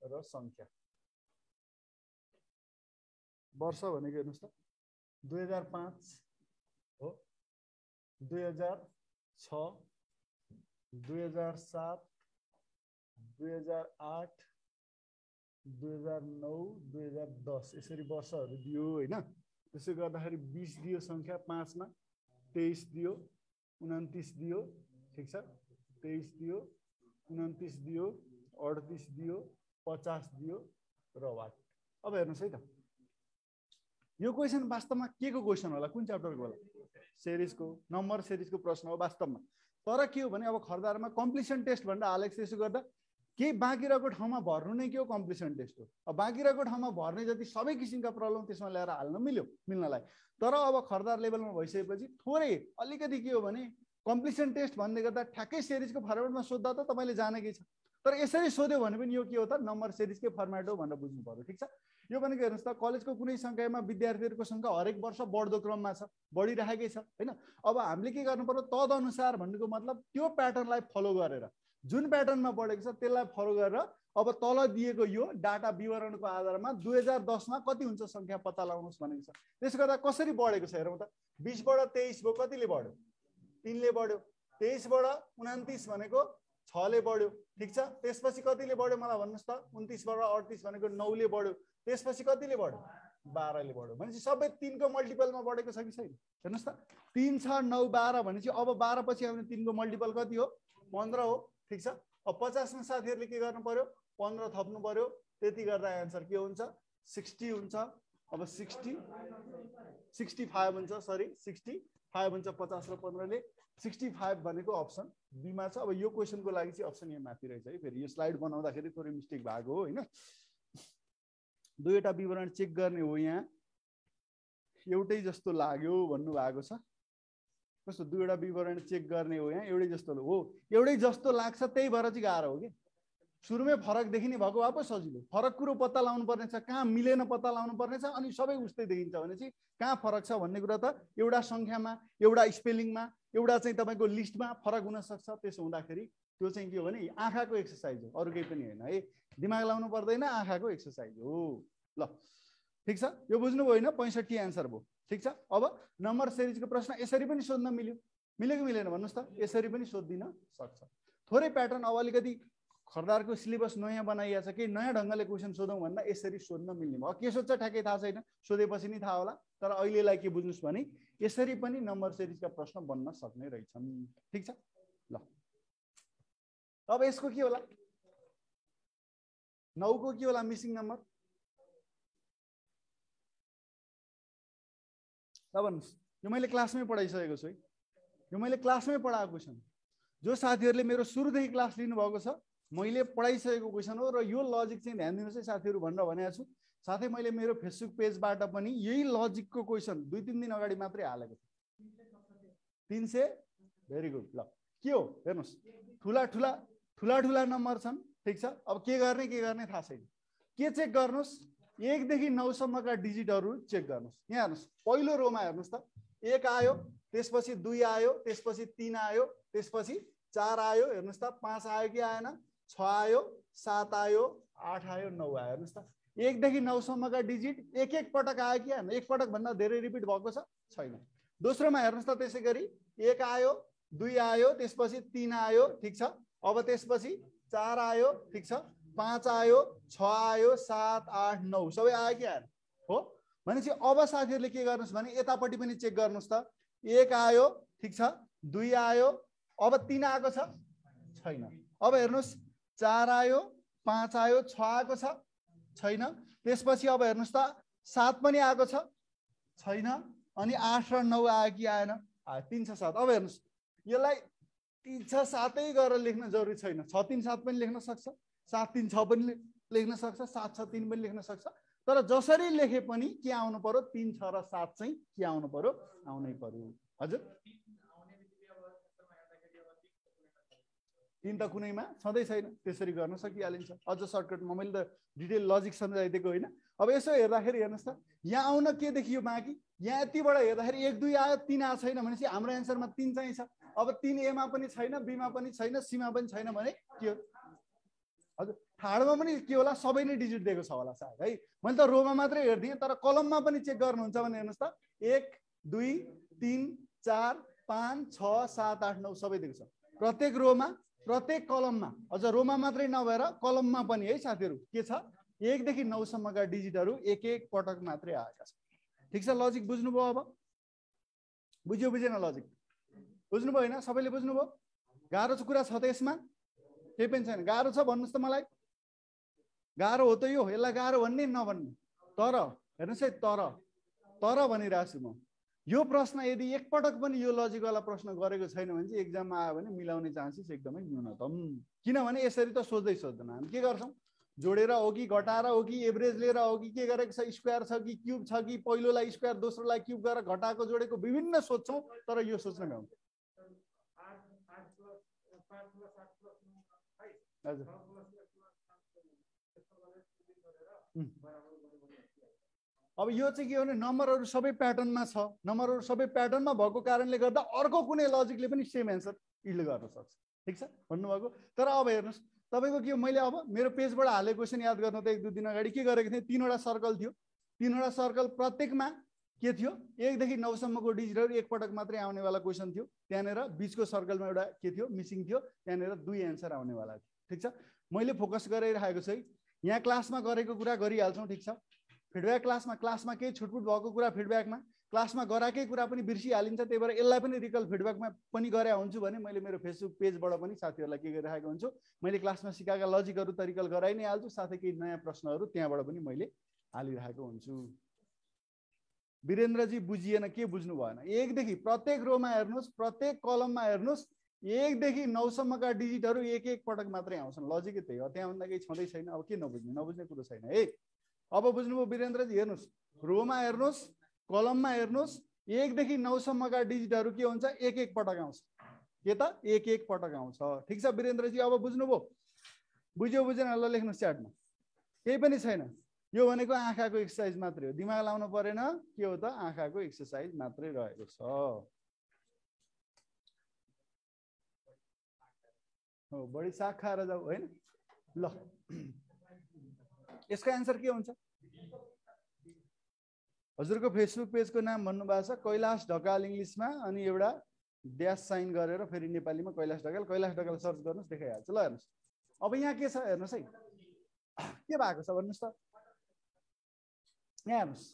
र संख्या। वर्ष भनेको हेर्नुहोस् त 2005 हो, 2006, 2007, 2008, 2009, 2010 यसरी वर्षहरू दियो होइन। त्यसो गर्दाखेरि 20 दियो संख्या, 5 मा 23 दियो, 29 दियो, ठिक छ, 23 दियो, 29 दियो, 38 दियो, 50 दियो र वाट। अब हेर्नुहोस् है त, यो क्वेसन वास्तवमा के को क्वेसन होला, कुन च्याप्टरको होला? सिरिजको नम्बर सिरिजको प्रश्न हो वास्तवमा। तर के हो भने अब खरदारमा कम्प्लिसन टेस्ट भनेर हालेको त्यसो गर्दा केही बाँकी रहेको ठाउँमा भर्नु नै के हो, कम्प्लिसन टेस्ट हो। अब बाँकी रहेको ठाउँमा भर्ने जति सबै किसिमका प्रब्लम त्यसमा ल्याएर हाल्न मिल्नलाई। तर अब खरदार लेभलमा भइसकेपछि थोरै अलिकति के हो भने कम्प्लिसन टेस्ट भन्ने गर्दा ठ्याक्कै सिरिजको फर्मेटमा सोद्धा त तपाईँले जानेकै छ। तर यसरी सोध्यो भने पनि यो के हो त, नम्बर सिरिजकै फर्मेट हो भनेर बुझ्नु पर्यो, ठिक छ। यो भनेको हेर्नुहोस् त, कलेजको कुनै संख्यामा विद्यार्थीहरूको संख्या हरेक वर्ष बढ्दो क्रममा छ, बढिरहेकै छ होइन। अब हामीले के गर्नु पर्यो, तदनुसार भन्नुको मतलब त्यो प्याटर्नलाई फलो गरेर, जुन प्याटर्नमा बढेको छ त्यसलाई फलो गरेर अब तल दिएको यो डाटा विवरणको आधारमा 2010 मा कति हुन्छ संख्या पत्ता लगाउनुहोस् भनेको छ। त्यसो गर्दा कसरी बढेको छ हेरौँ त। 20 बाट 23 भयो, कतिले बढ्यो? 3 ले बढ्यो। 23 बाट 29 भनेको 6 ले बढ्यो, ठिक छ। त्यसपछि कतिले बढ्यो मलाई भन्नुहोस् त? 29 बाट 38 भनेको 9 ले बढ्यो। त्यसपछि कतिले बढ्यो? 12 ले बढ्यो। भनेपछि सबै 3 को मल्टिपलमा बढेको छ कि छैन? हेर्नुहोस् त, 3 6 9 12 भनेपछि अब 12 पछि आउने 3 को मल्टिपल कति हो? 15 हो, ठिक छ। अब 50 मा साथीहरूले के गर्नु पर्यो? 15 थप्नु पर्यो। त्यति गर्दा एन्सर के हुन्छ? 60 हुन्छ। अब 65 हुन्छ, सरी 65 हुन्छ 50 र 15 ले। 65 भनेको अप्सन बी मा छ। अब यो क्वेसनको लागि चाहिँ अप्सन यहाँ माथि रहेछ है। फेरि यो स्लाइड बनाउँदाखेरि थोरै मिस्टेक भएको हो होइन। दुईवटा विवरण चेक गर्ने हो, यहाँ एउटै जस्तो लाग्यो भन्नु भएको छ। कस्तो दुईवटा विवरण चेक गर्ने हो, यहाँ एउटै जस्तो हो, एउटै जस्तो लाग्छ, त्यही भएर चाहिँ गाह्रो हो कि। सुरुमै फरक देखिने भएको भए पो सजिलो। फरक कुरो पत्ता लगाउनु पर्ने छ, कहाँ मिलेन पत्ता लगाउनु पर्ने छ, अनि सबै उस्तै देखिन्छ भने चाहिँ कहाँ फरक छ भन्ने कुरा त एउटा संख्यामा, एउटा स्पेलिङमा, एउटा चाहिँ तपाईँको लिस्टमा फरक हुन सक्छ। त्यसो हुँदाखेरि त्यो चाहिँ के हो भने आँखाको एक्सर्साइज हो, अरू केही पनि होइन है। दिमाग लाउनु पर्दैन, आँखाको एक्सर्साइज हो। ल ठिक छ, यो बुझ्नुभयो होइन? 65 एन्सर भयो, ठिक छ। अब नम्बर सिरिजको प्रश्न यसरी पनि सोध्न मिल्यो कि मिलेन भन्नुहोस् त? यसरी पनि सोधिदिन सक्छ। थोरै प्याटर्न अब अलिकति खरदारको सिलेबस नयाँ बनाइएको छ कि नयाँ ढङ्गले क्वेसन सोधौँ भन्दा यसरी सोध्न मिल्ने भयो। के सोध्छ ठ्याक्कै थाहा छैन, सोधेपछि नि थाहा होला। तर अहिलेलाई के बुझ्नुहोस् भने यसरी पनि नम्बर सिरिजका प्रश्न बन्न सक्ने रहेछन्, ठिक छ। ल अब यसको के होला? 9 को के होला मिसिङ नम्बर? ल भन्नुहोस्। यो मैले क्लासमै पढाइसकेको छु है, यो मैले क्लासमै पढाएको क्वेसन। जो साथीहरूले मेरो सुरुदेखि क्लास लिनुभएको छ, मैले पढाइसकेको क्वेसन हो। र यो लजिक चाहिँ ध्यान दिनुहोस् है साथीहरू भनेर भनेको छु। साथै मैले मेरो फेसबुक पेजबाट पनि यही लजिकको क्वेसन 2-3 दिन अगाडि मात्रै हालेको छु। 300 भेरी गुड। ल के हो हेर्नुहोस्, ठुला नम्बर छन्, ठिक छ। अब के गर्ने थाहा छैन। के चेक गर्नुहोस्? 1 देखि 9 सम्मका डिजिटहरू चेक गर्नुहोस्। यहाँ हेर्नुहोस्, पहिलो रोमा हेर्नुहोस् त, 1 आयो, त्यसपछि 2 आयो, त्यसपछि 3 आयो, त्यसपछि 4 आयो, हेर्नुहोस् त 5 आयो कि आएन? 6 आयो, 7 आयो, 8 आयो, 9 आयो। हेर्नुहोस् त 1 देखि 9 सम्मका डिजिट एक पटक आयो कि आएन? एक पटक भन्दा धेरै रिपिट भएको छ? छैन। दोस्रोमा हेर्नुहोस् त, त्यसै गरी 1 आयो, 2 आयो, त्यसपछि 3 आयो, ठिक छ। अब त्यसपछि 4 आयो, ठिक छ, 5 आयो, 6 आयो, 7 8 9 सबै आयो कि आएन हो। भनेपछि अब साथीहरूले के गर्नुहोस् भने यतापट्टि पनि चेक गर्नुहोस् त। 1 आयो, ठिक छ, 2 आयो, अब 3 आएको छ छैन। अब हेर्नुहोस् 4 आयो, 5 आयो, 6 आएको छ छैन। त्यसपछि अब हेर्नुहोस् त 7 पनि आएको छ छैन। अनि 8 र 9 आयो कि आएन? आयो। 3 6 7। अब हेर्नुहोस् यसलाई 3 6 7 गरेर लेख्न जरुरी छैन। 6 3 7 पनि लेख्न सक्छ, 7 3 6 पनि लेख्न सक्छ, 7 6 3 पनि लेख्न सक्छ। तर जसरी लेखे पनि के आउनु पर्यो? 3 6 र 7 चाहिँ के आउनु पर्यो? आउनै पर्यो। हजुर 3 त कुनैमा छँदै छैन, त्यसरी गर्न सकिहालिन्छ। अझ सर्टकटमा मैले त डिटेल लजिक सम्झाइदिएको होइन। अब यसो हेर्दाखेरि हेर्नुहोस् त, यहाँ आउन के देखियो बाँकी? यहाँ यतिबाट हेर्दाखेरि 1 2 आयो, 3 आएको छैन भनेपछि हाम्रो एन्सरमा 3 चाहिँ छ। अब 3 ए मा पनि छैन, बी मा पनि छैन, सी मा पनि छैन भने के हो? हजुर थर्डमा पनि के होला? सबै नै डिजिट दिएको छ होला सायद है। मैले त रोमा मात्रै हेर्दिएँ, तर कलममा पनि चेक गर्नुहुन्छ भने हेर्नुहोस् त 1 2 3 4 5 6 7 8 9 सबै दिएको छ। प्रत्येक रोमा, प्रत्येक कलममा, अझ रोमा मात्रै नभएर कलममा पनि है साथीहरू के छ? 1 देखि 9 सम्मका डिजिटहरू एक एक पटक मात्रै आएका छन्। ठिक छ, लजिक बुझ्नुभयो? अब बुझ्यो बुझेन लजिक? बुझ्नुभयो होइन? सबैले बुझ्नुभयो? गाह्रो कुरा छ त यसमा? केही पनि छैन। गाह्रो छ भन्नुहोस् त मलाई। गाह्रो हो त यो? यसलाई गाह्रो भन्ने नभन्ने? तर हेर्नुहोस् है, तर भनिरहेको छु म। यो प्रश्न यदि एकपटक पनि यो लजिकवाला प्रश्न गरेको छैन भने चाहिँ एक्जाममा आयो भने मिलाउने चान्सेस एकदमै न्यूनतम। किनभने यसरी त सोच्दैन हामी के गर्छौँ? जोडेर हो कि घटाएर हो कि एभरेज लिएर हो कि के गरेको छ? स्क्वायर छ कि क्युब छ कि पहिलोलाई स्क्वायर दोस्रोलाई क्युब गरेर घटाएको जोडेको विभिन्न सोध्छौँ, तर यो सोच्न भ्याउँदैन। हजुर अब यो चाहिँ के हो भने नम्बरहरू सबै प्याटर्नमा छ। नम्बरहरू सबै प्याटर्नमा भएको कारणले गर्दा अर्को कुनै लजिकले पनि सेम एन्सर इल्ड गर्न सक्छ। ठिक छ भन्नुभएको? तर अब हेर्नुहोस् तपाईँको के हो, मैले अब मेरो पेजबाट हालेको क्वेसन याद गर्नु त 1 2 दिन अगाडि के गरेको थिएँ? 3 वटा सर्कल थियो। 3 वटा सर्कल प्रत्येकमा के थियो? 1 देखि 9 सम्मको डिजिटहरू एक पटक मात्रै आउनेवाला क्वेसन थियो। त्यहाँनिर बिचको सर्कलमा एउटा के थियो? मिसिङ थियो। त्यहाँनिर 2 एन्सर आउनेवाला थियो। ठिक छ, मैले फोकस गरिरहेको छु है। यहाँ क्लासमा गरेको कुरा गरिहाल्छौँ। ठिक छ, फिडब्याक क्लासमा केही छुटपुट भएको कुरा फिडब्याकमा, क्लासमा गराएकै कुरा पनि बिर्सिहालिन्छ। त्यही भएर यसलाई पनि रिकल फिडब्याकमा पनि गरे हुन्छु भने मैले मेरो फेसबुक पेजबाट पनि साथीहरूलाई के गरिरहेको हुन्छु, मैले क्लासमा सिकाएका लजिकहरू त रिकल गराइ नै हाल्छु, साथै केही नयाँ प्रश्नहरू त्यहाँबाट पनि मैले हालिरहेको हुन्छु। वीरेन्द्रजी बुझिएन, के बुझ्नु भएन? 1 देखि प्रत्येक रोमा हेर्नुहोस्, प्रत्येक कलममा हेर्नुहोस्, 1 देखि 9 सम्मका डिजिटहरू एक एक पटक मात्रै आउँछन्। लजिकै त्यही हो, त्यहाँभन्दा केही छँदै छैन। अब के नबुझ्ने कुरो छैन है। अब बुझ्नुभयो वीरेन्द्रजी? हेर्नुहोस्, रोमा हेर्नुहोस्, कलममा हेर्नुहोस्, 1 देखि 9 सम्मका डिजिटहरू के हुन्छ? एक एक पटक आउँछ। के त? एक एक पटक आउँछ। ठिक छ वीरेन्द्रजी, अब बुझ्नुभयो? बुझ्यो बुझेन? ल लेख्नुहोस् च्याटमा। केही पनि छैन। यो भनेको आँखाको एक्सर्साइज मात्रै हो, दिमाग लाउनु परेन। के हो त? आँखाको एक्सर्साइज मात्रै रहेको छ। हो, बढी साग खाएर जाऊ होइन। ल यसको एन्सर के हुन्छ? हजुरको फेसबुक पेजको नाम भन्नुभएको छ कैलाश ढकाल इङ्ग्लिसमा, अनि एउटा ड्यास साइन गरेर फेरि नेपालीमा कैलाश ढकाल सर्च गर्नुहोस्, देखाइहाल्छ। ल हेर्नुहोस्, अब यहाँ के छ हेर्नुहोस् है, के भएको छ भन्नुहोस् त। यहाँ हेर्नुहोस्,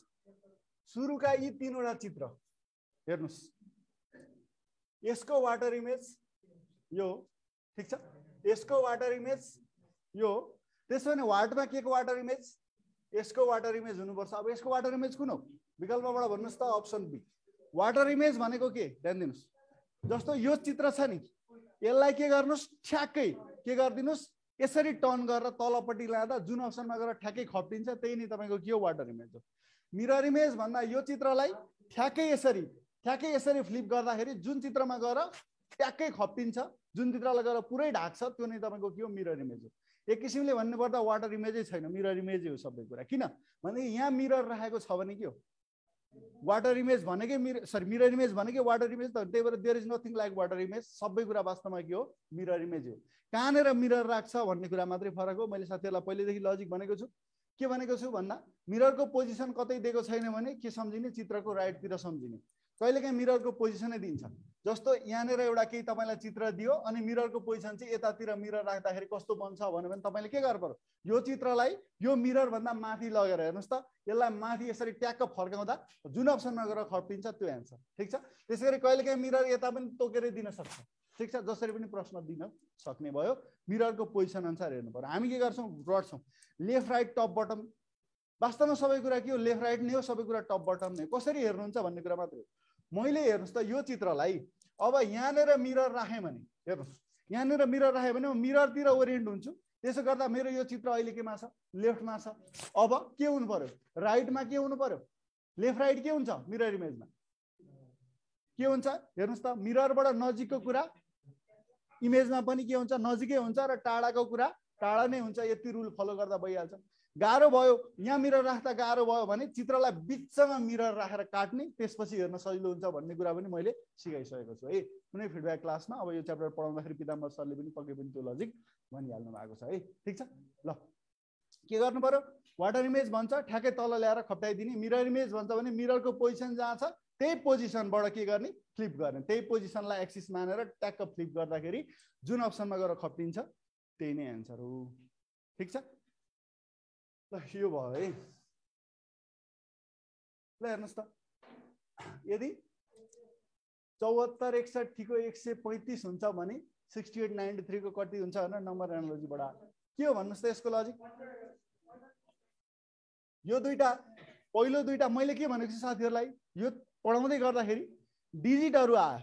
सुरुका यी 3 वटा चित्र हेर्नुहोस्। यसको वाटर इमेज यो, ठिक छ, यसको वाटर इमेज यो। त्यसो भने वाटमा के को वाटर इमेज? यसको वाटर इमेज हुनुपर्छ। अब यसको वाटर इमेज कुन हो? विकल्पबाट भन्नुहोस् त। Option be. वाटर इमेज भनेको के? ध्यान दिनुहोस्, जस्तो यो चित्र छ नि, यसलाई के गर्नुहोस्? ठ्याक्कै के गरिदिनुहोस्? यसरी टर्न गरेर तलपट्टि लाँदा जुन अप्सनमा गएर ठ्याक्कै खप्टिन्छ त्यही नै तपाईँको के हो? वाटर इमेज हो। मिरर इमेज भन्दा यो चित्रलाई ठ्याक्कै यसरी फ्लिप गर्दाखेरि जुन चित्रमा गएर ट्याक्कै खप्टिन्छ, जुन चित्रलाई गएर पुरै ढाक्छ, त्यो नै तपाईँको के हो? मिरर इमेज हो। एक किसिमले भन्नुपर्दा वाटर इमेजै छैन, मिरर इमेजै हो सबै कुरा। किन भने यहाँ मिरर राखेको छ भने के हो? वाटर इमेज भनेकै मिरर इमेज भनेकै वाटर इमेज त। त्यही भएर there is nothing like water image. सबै कुरा वास्तवमा के हो? मिरर इमेज हो। कहाँनिर मिरर राख्छ भन्ने कुरा मात्रै फरक हो। मैले साथीहरूलाई पहिलेदेखि लजिक भनेको छु। के भनेको छु भन्दा मिररको पोजिसन कतै दिएको छैन भने के सम्झिने? चित्रको राइटतिर सम्झिने। कहिलेकाहीँ मिररको पोजिसनै दिन्छ। जस्तो यहाँनिर एउटा केही तपाईँलाई चित्र दियो अनि मिररको पोजिसन चाहिँ यतातिर मिरर राख्दाखेरि कस्तो बन्छ भन्यो भने तपाईँले के गर्नु पर्यो, यो चित्रलाई यो मिरर भन्दा माथि लगेर हेर्नुहोस् त, यसलाई माथि यसरी ट्याक्क फर्काउँदा जुन अप्सनमा गएर खप्टिन्छ त्यो एन्सर। ठिक छ, त्यसैगरी कहिलेकाहीँ मिरर यता पनि तोकेर दिन सक्छ। ठिक छ, जसरी पनि प्रश्न दिन सक्ने भयो, मिररको पोजिसन अनुसार हेर्नु पर्यो। हामी के गर्छौँ, गर्छौँ लेफ्ट राइट टप बटम। वास्तवमा सबै कुरा के हो, लेफ्ट राइट नै हो, सबै कुरा टप बटम नै। कसरी हेर्नुहुन्छ भन्ने कुरा मात्रै हो। मैले हेर्नुहोस् त यो चित्रलाई अब यहाँनिर मिरर राखेँ भने, हेर्नुहोस् यहाँनिर मिरर राखेँ भने म मिररतिर ओरिएन्ट हुन्छु। त्यसो गर्दा मेरो यो चित्र अहिले केमा छ, लेफ्टमा छ। अब के हुनु पर्यो, राइटमा के हुनु पर्यो, लेफ्ट राइट के हुन्छ मिरर इमेजमा, के हुन्छ हेर्नुहोस् त, मिररबाट नजिकको कुरा इमेजमा पनि के हुन्छ, नजिकै हुन्छ, र टाढाको कुरा टाढा नै हुन्छ। यति रुल फलो गर्दा भइहाल्छ। गाह्रो भयो, यहाँ मिरर राख्दा गाह्रो भयो भने चित्रलाई बिचमा मिरर राखेर काट्ने, त्यसपछि हेर्न सजिलो हुन्छ भन्ने कुरा पनि मैले सिकाइसकेको छु है कुनै फिडब्याक क्लासमा। अब यो च्याप्टर पढाउँदाखेरि पिताम्बर सरले पनि पक्कै पनि त्यो लजिक भनिहाल्नु भएको छ है। ठिक छ, ल के गर्नु पर्यो, वाटर इमेज भन्छ ठ्याक्कै तल ल्याएर खप्टाइदिने, मिरर इमेज भन्छ भने मिररको पोजिसन जहाँ छ त्यही पोजिसनबाट के गर्ने, फ्लिप गर्ने। त्यही पोजिसनलाई एक्सिस मानेर ट्याक्क फ्लिप गर्दाखेरि जुन अप्सनमा गएर खप्टिन्छ त्यही नै एन्सर हो। ठिक छ, ल यो भयो है। ल हेर्नुहोस् त, यदि 74 61 को 135 हुन्छ भने 68 93 को कति हुन्छ भनेर नम्बर एनालोजीबाट के हो भन्नुहोस् त यसको लजिक। यो दुईटा पहिलो दुईटा मैले के भनेको छु साथीहरूलाई, यो पढाउँदै गर्दाखेरि डिजिटहरू आयो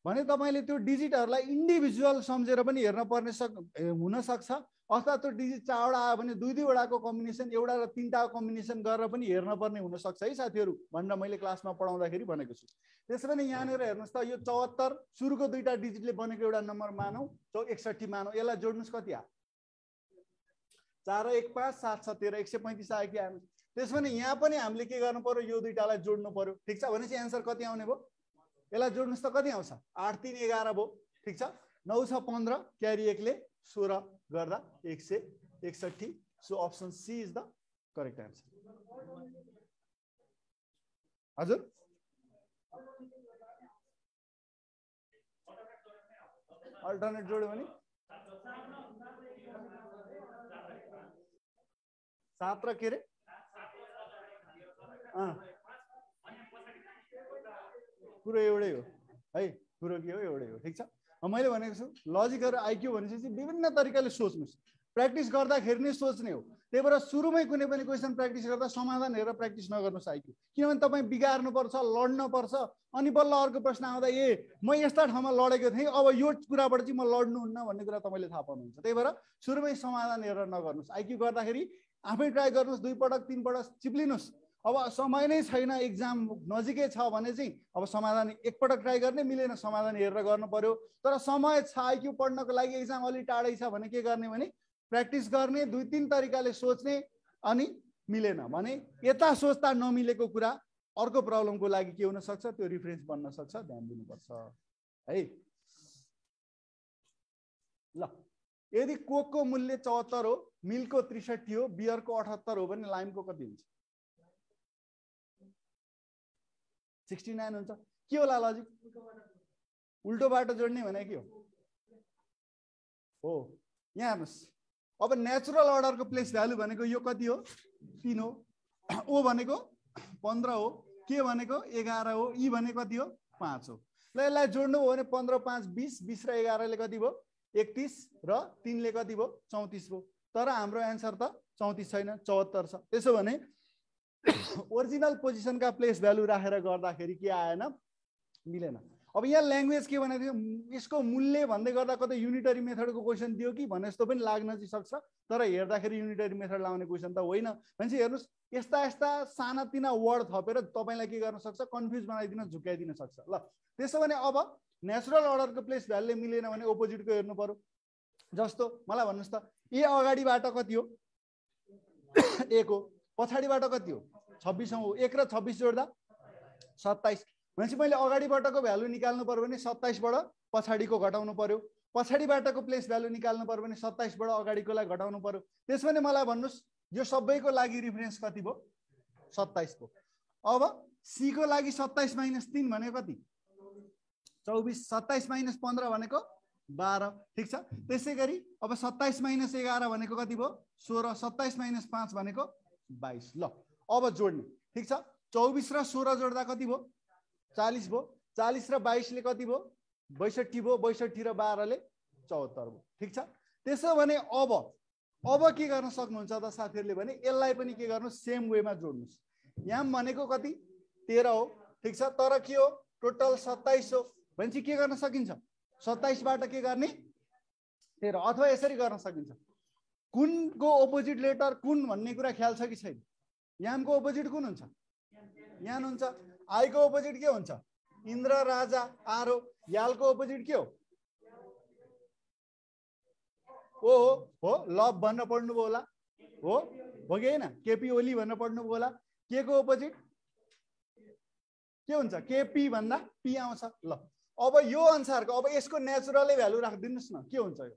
भने तपाईँले त्यो डिजिटहरूलाई इन्डिभिजुअल सम्झेर पनि हेर्न पर्ने हुनसक्छ, अथवा त्यो डिजिट 4 वटा आयो भने 2-2 कम्बिनेसन, एउटा र 3टा कम्बिनेसन गरेर पनि हेर्न पर्ने हुनसक्छ है साथीहरू भनेर मैले क्लासमा पढाउँदाखेरि भनेको छु। त्यसो भने यहाँनिर हेर्नुहोस् त, यो 74 सुरुको दुईटा डिजिटले बनेको एउटा नम्बर मानौँ, 61 मानौँ, यसलाई जोड्नुहोस् कति आयो, 4 र 1 5 7 6 13 135 आयो कि आएन। त्यसो भने यहाँ पनि हामीले के गर्नु पर्यो, यो दुईटालाई जोड्नु पर्यो। ठिक छ, भनेपछि एन्सर कति आउने भयो, यसलाई जोड्नुहोस् त कति आउँछ, 8 3 11 भयो। ठिक छ, 9 6 15 क्यारी 1 ले 16 गर्दा 161। So option C is the correct answer. हजुर अल्टरनेट जोड्यो भने 7 र के रे, कुरो एउटै हो है, कुरो के हो एउटै हो। ठिक छ, मैले भनेको छु लजिकहरू आइक्यू भनेपछि विभिन्न तरिकाले सोच्नुहोस्, प्र्याक्टिस गर्दाखेरि नै सोच्ने हो। त्यही भएर सुरुमै कुनै पनि क्वेसन प्र्याक्टिस गर्दा समाधान हेरेर प्र्याक्टिस नगर्नुहोस् आइक्यू, किनभने तपाईँ बिगार्नुपर्छ, लड्नुपर्छ, अनि बल्ल अर्को प्रश्न आउँदा ए म यस्ता ठाउँमा लडेको थिएँ अब यो कुराबाट चाहिँ म लड्नुहुन्न भन्ने कुरा तपाईँले थाहा पाउनुहुन्छ। त्यही भएर सुरुमै समाधान हेरेर नगर्नुहोस्, आइक्यू गर्दाखेरि आफै ट्राई गर्नुहोस्, 2 पटक 3 पटक चिप्लिनुहोस्। अब समय नै छैन, एक्जाम नजिकै छ भने चाहिँ अब समाधान एकपटक ट्राई गर्ने, मिलेन समाधान हेरेर गर्नु पर्यो। तर समय छ, आइक्यू पढ्नको लागि एक्जाम अलि टाढै छ भने के गर्ने भने प्र्याक्टिस गर्ने, 2-3 तरिकाले सोच्ने, अनि मिलेन भने यता सोच्दा नमिलेको कुरा अर्को प्रब्लमको लागि के हुन सक्छ, त्यो रिफरेन्स बन्न सक्छ, ध्यान दिनुपर्छ है। ल यदि कोकको मूल्य 74 हो, मिल्कको 63 हो, बियरको 78 हो भने लाइमको कति हुन्छ, 69 हुन्छ। के होला लजिक, उल्टो बाटो जोड्ने भने के हो, यहाँ हेर्नुहोस्। अब नेचुरल अर्डरको प्लेस भ्यालु भनेको यो कति हो, 3 हो, ओ भनेको 15 हो, के भनेको 11 हो, ई भनेको कति हो 5 हो। ल यसलाई जोड्नु हो भने 15 5 20, 20 र 11 ले कति भयो 31 र 3 ले कति भयो 34 भयो। तर हाम्रो एन्सर त 34 छैन, 74 छ। त्यसो भने ओरिजिनल पोजिसनका प्लेस भ्यालु राखेर गर्दाखेरि के आएन, मिलेन। अब यहाँ ल्याङ्ग्वेज के भनेको थियो, यसको मूल्य भन्दै गर्दा कतै युनिटरी मेथडको क्वेसन दियो कि भने जस्तो पनि लाग्न चाहिँ सक्छ, तर हेर्दाखेरि युनिटरी मेथड लाउने क्वेसन त होइन। भनेपछि हेर्नुहोस्, यस्ता यस्ता सानातिना वर्ड थपेर तपाईँलाई के गर्न सक्छ, कन्फ्युज बनाइदिन, झुक्काइदिन सक्छ। ल त्यसो भने अब नेचुरल अर्डरको प्लेस भ्यालुले मिलेन भने अपोजिटको हेर्नु पर्यो। जस्तो मलाई भन्नुहोस् त, ए अगाडिबाट कति हो 1 हो, पछाडिबाट कति हो 26 हो, 1 र 26 जोड्दा 27। भनेपछि मैले अगाडिबाटको भ्यालु निकाल्नु पर्यो भने 27 बाट पछाडिको घटाउनु पर्यो, पछाडिबाटको प्लेस भ्यालु निकाल्नु पर्यो भने 27 बाट अगाडिकोलाई घटाउनु पर्यो। त्यसो भने मलाई भन्नुहोस् यो सबैको लागि रिफरेन्स कति भयो, 27 भयो। अब सी को लागि 27 - 3 भनेको कति, 24 27 - 15 भनेको 12 ठीक छ। त्यसै गरी अब 27 - 11 भनेको कति भयो 16 27 - 5 भनेको 22 ल अब जोड्ने ठीक छ। 24 र 16 जोड्दा कति भयो 40 भयो 40 र 22 ले कति भयो 62 भयो 62 र 12 ले 74 भयो ठीक छ। त्यसो भने अब के गर्न सक्नुहुन्छ त साथीहरुले भने यसलाई पनि के गर्नु सेम वेमा जोड्नुस्। यहाँ भनेको कति 13 हो ठीक छ तर के हो टोटल 27 हो भनेपछि के गर्न सकिन्छ 27 बाट के गर्ने 13 अथवा यसरी गर्न सकिन्छ कुनको अपोजिट लेटर कुन भन्ने कुरा ख्याल छ कि छैन। यामको अपोजिट कुन हुन्छ यान हुन्छ। आई को अपोजिट के हुन्छ इन्द्र राजा आरो। यालको अपोजिट के हो हो लभ भन्न पढ्नु भयो होला हो कि हैन केपी ओली भन्न पढ्नु भयो होला। के को अपोजिट के हुन्छ केपी भन्दा पी आउँछ ल। अब यो अनुसारको अब यसको नेचुरलै भ्यालु राखिदिनुस् न के हुन्छ यो